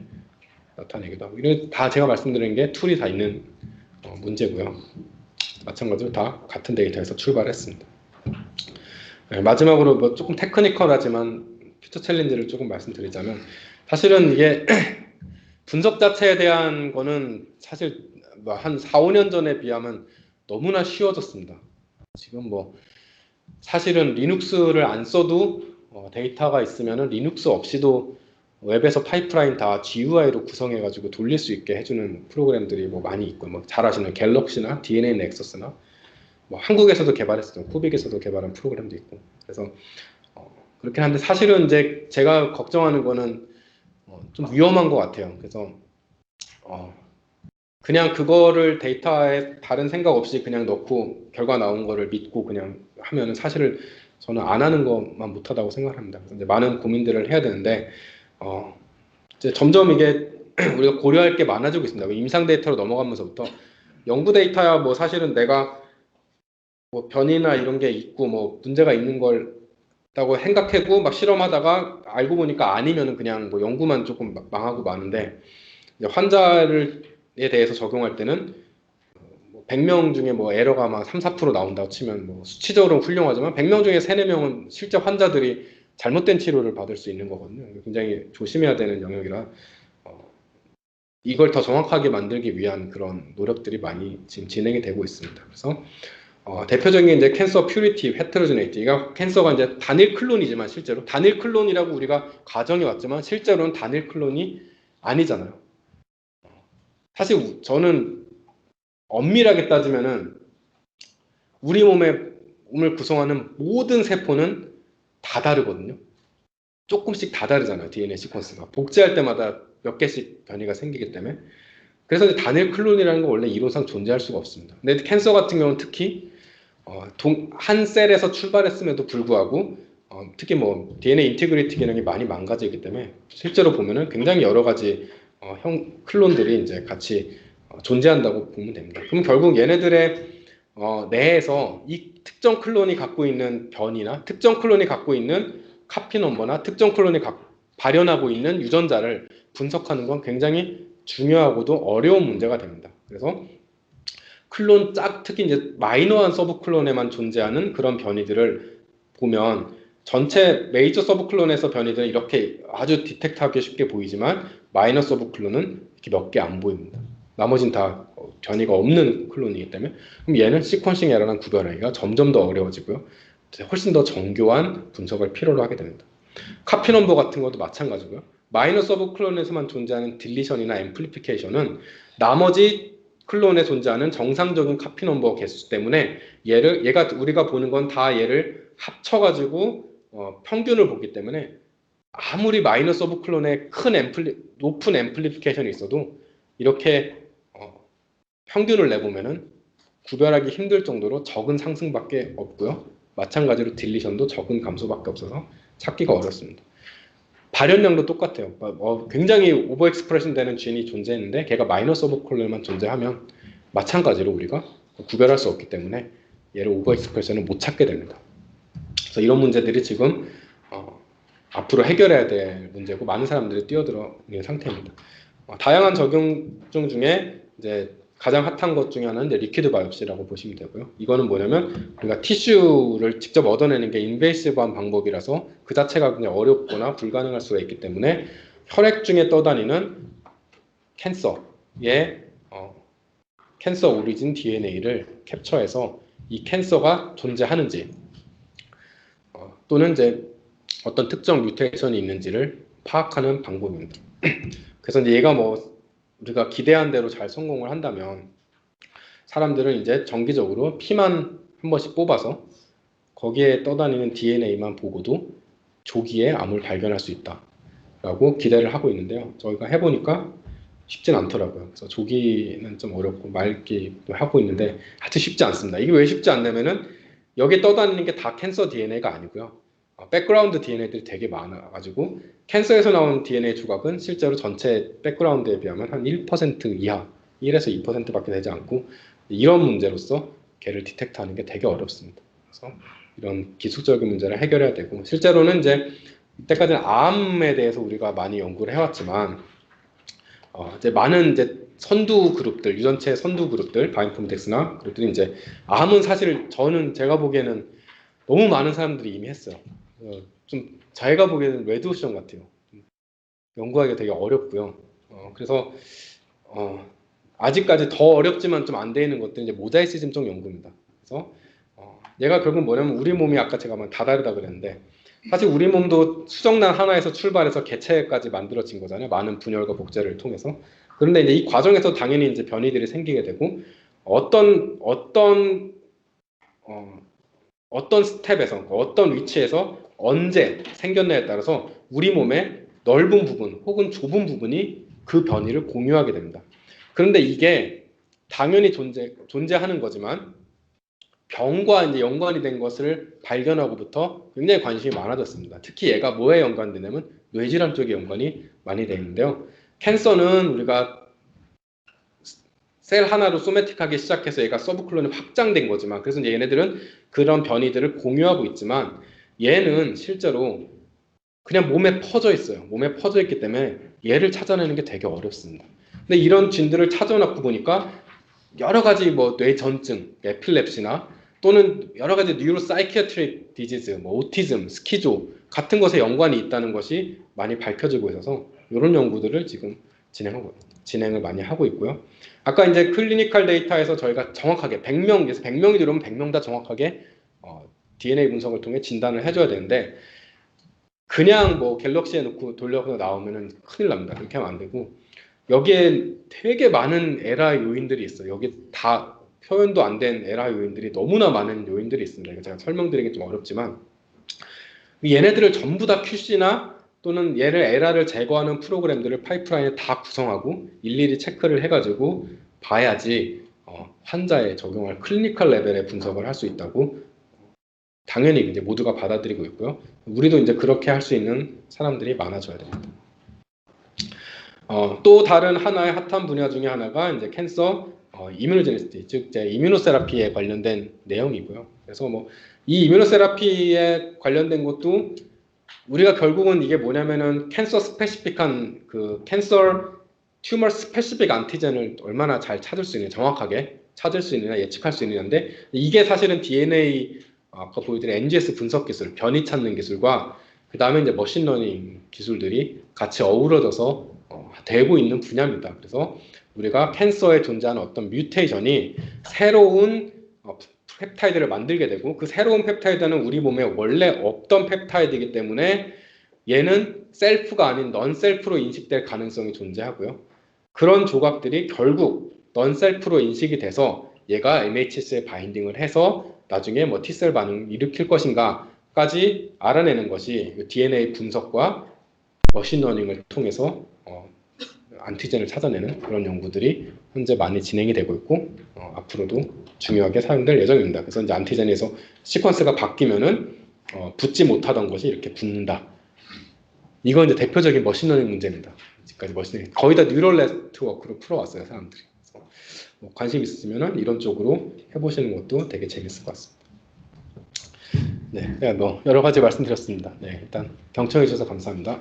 나타내기도 하고, 이런 다 제가 말씀드린 게 툴이 다 있는 문제고요. 마찬가지로 다 같은 데이터에서 출발했습니다. 네, 마지막으로 뭐 조금 테크니컬하지만 퓨처 챌린지를 조금 말씀드리자면, 사실은 이게 분석 자체에 대한 거는 사실 뭐 한 4, 5년 전에 비하면 너무나 쉬워졌습니다. 지금 뭐 사실은 리눅스를 안 써도 데이터가 있으면은 리눅스 없이도 웹에서 파이프라인 다 GUI로 구성해가지고 돌릴 수 있게 해주는 프로그램들이 뭐 많이 있고, 뭐 잘 아시는 갤럭시나 DNA 넥서스나 뭐 한국에서도 개발했었던 쿠빅에서도 개발한 프로그램도 있고, 그래서 그렇긴 한데 사실은 이제 제가 걱정하는 거는 좀 위험한 것 같아요. 그래서 그냥 그거를 데이터에 다른 생각 없이 그냥 넣고 결과 나온 거를 믿고 그냥 하면은 사실은 저는 안 하는 것만 못하다고 생각합니다. 그래서 이제 많은 고민들을 해야 되는데 이제 점점 이게 우리가 고려할 게 많아지고 있습니다. 임상 데이터로 넘어가면서부터 연구 데이터야 뭐 사실은 내가 뭐 변이나 이런 게 있고 뭐 문제가 있는 걸라고 생각하고 막 실험하다가 알고 보니까 아니면은 그냥 뭐 연구만 조금 망하고 마는데, 이제 환자에 대해서 적용할 때는 100명 중에 뭐 에러가 막 3, 4% 나온다고 치면 뭐 수치적으로 훌륭하지만 100명 중에 3, 4명은 실제 환자들이 잘못된 치료를 받을 수 있는 거거든요. 굉장히 조심해야 되는 영역이라 이걸 더 정확하게 만들기 위한 그런 노력들이 많이 지금 진행이 되고 있습니다. 그래서 대표적인 이제 캔서 퓨리티, 헤테로지네이티. 이가 캔서가 이제 단일 클론이지만 실제로 단일 클론이라고 우리가 가정해 왔지만 실제로는 단일 클론이 아니잖아요. 사실 저는 엄밀하게 따지면은 우리 몸을 구성하는 모든 세포는 다 다르거든요. 조금씩 다 다르잖아요. DNA 시퀀스가 복제할 때마다 몇 개씩 변이가 생기기 때문에. 그래서 이제 단일 클론이라는 건 원래 이론상 존재할 수가 없습니다. 근데 캔서 같은 경우는 특히 한 셀에서 출발했음에도 불구하고 특히 뭐 DNA 인티그리티 기능이 많이 망가지기 때문에 실제로 보면은 굉장히 여러 가지 클론들이 이제 같이 존재한다고 보면 됩니다. 그럼 결국 얘네들의 내에서 이 특정 클론이 갖고 있는 변이나 특정 클론이 갖고 있는 카피 넘버나 특정 클론이 발현하고 있는 유전자를 분석하는 건 굉장히 중요하고도 어려운 문제가 됩니다. 그래서 클론 특히 이제 마이너한 서브 클론에만 존재하는 그런 변이들을 보면 전체 메이저 서브 클론에서 변이들은 이렇게 아주 디텍트하기 쉽게 보이지만 마이너 서브 클론은 이렇게 몇 개 안 보입니다. 나머진 다 변이가 없는 클론이기 때문에 그럼 얘는 시퀀싱 에러랑 구별하기가 점점 더 어려워지고요. 훨씬 더 정교한 분석을 필요로 하게 됩니다. 카피 넘버 같은 것도 마찬가지고요. 마이너 서브 클론에서만 존재하는 딜리션이나 앰플리피케이션은 나머지 클론에 존재하는 정상적인 카피 넘버 개수 때문에 얘가 우리가 보는 건 다 얘를 합쳐가지고 평균을 보기 때문에 아무리 마이너 서브 클론에 높은 앰플리피케이션이 있어도 이렇게 평균을 내보면은 구별하기 힘들 정도로 적은 상승밖에 없고요. 마찬가지로 딜리션도 적은 감소밖에 없어서 찾기가 어렵습니다. 발현량도 똑같아요. 굉장히 오버 익스프레션 되는 진이 존재했는데 걔가 마이너 서브 클론만 존재하면 마찬가지로 우리가 구별할 수 없기 때문에 얘를 오버 익스프레션을 못 찾게 됩니다. 그래서 이런 문제들이 지금 앞으로 해결해야 될 문제고 많은 사람들이 뛰어들어 있는 상태입니다. 다양한 적용 중에 이제 가장 핫한 것 중에 하나는 리퀴드 바이옵시라고 보시면 되고요. 이거는 뭐냐면 우리가 티슈를 직접 얻어내는 게 인베이시브한 방법이라서 그 자체가 그냥 어렵거나 불가능할 수가 있기 때문에 혈액 중에 떠다니는 캔서의 캔서 오리진 DNA를 캡처해서 이 캔서가 존재하는지 또는 이제 어떤 특정 뮤테이션이 있는지를 파악하는 방법입니다. 그래서 이제 얘가 뭐 우리가 기대한 대로 잘 성공을 한다면 사람들은 이제 정기적으로 피만 한 번씩 뽑아서 거기에 떠다니는 DNA만 보고도 조기에 암을 발견할 수 있다라고 기대를 하고 있는데요. 저희가 해보니까 쉽진 않더라고요. 그래서 조기는 좀 어렵고 말기도 하고 있는데 하여튼 쉽지 않습니다. 이게 왜 쉽지 않냐면은 여기 떠다니는 게 다 캔서 DNA가 아니고요. 백그라운드 DNA들이 되게 많아가지고 캔서에서 나온 DNA 조각은 실제로 전체 백그라운드에 비하면 한 1% 이하, 1에서 2%밖에 되지 않고 이런 문제로서 걔를 디텍트하는 게 되게 어렵습니다. 그래서 이런 기술적인 문제를 해결해야 되고 실제로는 이제 이때까지는 암에 대해서 우리가 많이 연구를 해왔지만 이제 많은 이제 선두 그룹들, 유전체 선두 그룹들, 바이오인포메틱스나 그룹들이 이제 암은 사실 저는 제가 보기에는 너무 많은 사람들이 이미 했어요. 좀 제가 보기에는 레드오션 같아요. 연구하기가 되게 어렵고요. 그래서 아직까지 더 어렵지만 좀 안 되는 것들은 이제 모자이시즘 쪽 연구입니다. 그래서 얘가 결국 뭐냐면 우리 몸이 아까 제가 다 다르다 그랬는데 사실 우리 몸도 수정란 하나에서 출발해서 개체까지 만들어진 거잖아요. 많은 분열과 복제를 통해서. 그런데 이제 이 과정에서 당연히 이제 변이들이 생기게 되고 어떤 스텝에서 어떤 위치에서 언제 생겼냐에 따라서 우리 몸의 넓은 부분 혹은 좁은 부분이 그 변이를 공유하게 됩니다. 그런데 이게 당연히 존재하는 거지만 병과 이제 연관이 된 것을 발견하고부터 굉장히 관심이 많아졌습니다. 특히 얘가 뭐에 연관되냐면 뇌질환 쪽에 연관이 많이 되어 있는데요. 캔서는 우리가 셀 하나로 소매틱하게 시작해서 얘가 서브클론이 확장된 거지만 그래서 얘네들은 그런 변이들을 공유하고 있지만 얘는 실제로 그냥 몸에 퍼져 있어요. 몸에 퍼져 있기 때문에 얘를 찾아내는 게 되게 어렵습니다. 근데 이런 진들을 찾아놓고 보니까 여러 가지 뭐 뇌전증, 에필랩시나 또는 여러 가지 뉴로사이키아트릭 디지즈, 뭐 오티즘, 스키조 같은 것에 연관이 있다는 것이 많이 밝혀지고 있어서 이런 연구들을 지금 진행을 많이 하고 있고요. 아까 이제 클리니컬 데이터에서 저희가 정확하게 100명에서 100명이 들어오면 100명 다 정확하게 DNA 분석을 통해 진단을 해줘야 되는데 그냥 뭐 갤럭시에 넣고 돌려서 나오면은 큰일 납니다. 그렇게 하면 안 되고 여기에 되게 많은 에라 요인들이 있어요. 여기 다 표현도 안 된 에라 요인들이 너무나 많은 요인들이 있습니다. 이거 제가 설명드리기 좀 어렵지만 얘네들을 전부 다 QC나 또는 얘를 에라를 제거하는 프로그램들을 파이프라인에 다 구성하고 일일이 체크를 해가지고 봐야지 환자에 적용할 클리니컬 레벨의 분석을 할 수 있다고 당연히 이제 모두가 받아들이고 있고요. 우리도 이제 그렇게 할 수 있는 사람들이 많아져야 됩니다. 또 다른 하나의 핫한 분야 중에 하나가 이제 캔서 이뮤노제니시티, 즉 이제 이뮤노세라피에 관련된 내용이고요. 그래서 뭐 이 이뮤노세라피에 관련된 것도 우리가 결국은 이게 뭐냐면은 캔서 스페시픽한 그 캔서 튜머 스페시픽 안티젠을 얼마나 잘 찾을 수 있느냐, 정확하게 찾을 수 있느냐, 예측할 수 있느냐인데 이게 사실은 DNA 아까 보여드린 NGS 분석 기술, 변이 찾는 기술과 그 다음에 이제 머신러닝 기술들이 같이 어우러져서 되고 있는 분야입니다. 그래서 우리가 캔서에 존재하는 어떤 뮤테이션이 새로운 펩타이드를 만들게 되고 그 새로운 펩타이드는 우리 몸에 원래 없던 펩타이드이기 때문에 얘는 셀프가 아닌 넌셀프로 인식될 가능성이 존재하고요. 그런 조각들이 결국 넌셀프로 인식이 돼서 얘가 MHS에 바인딩을 해서 나중에 뭐 T셀 반응을 일으킬 것인가까지 알아내는 것이 DNA 분석과 머신러닝을 통해서 안티젠을 찾아내는 그런 연구들이 현재 많이 진행이 되고 있고 앞으로도 중요하게 사용될 예정입니다. 그래서 이제 안티젠에서 시퀀스가 바뀌면은 붙지 못하던 것이 이렇게 붙는다. 이건 이제 대표적인 머신러닝 문제입니다. 지금까지 머신러닝 거의 다 뉴럴 네트워크로 풀어왔어요, 사람들이. 그래서 뭐 관심 있으시면은 이런 쪽으로 해보시는 것도 되게 재밌을 것 같습니다. 네, 뭐 여러 가지 말씀드렸습니다. 네, 일단 경청해 주셔서 감사합니다.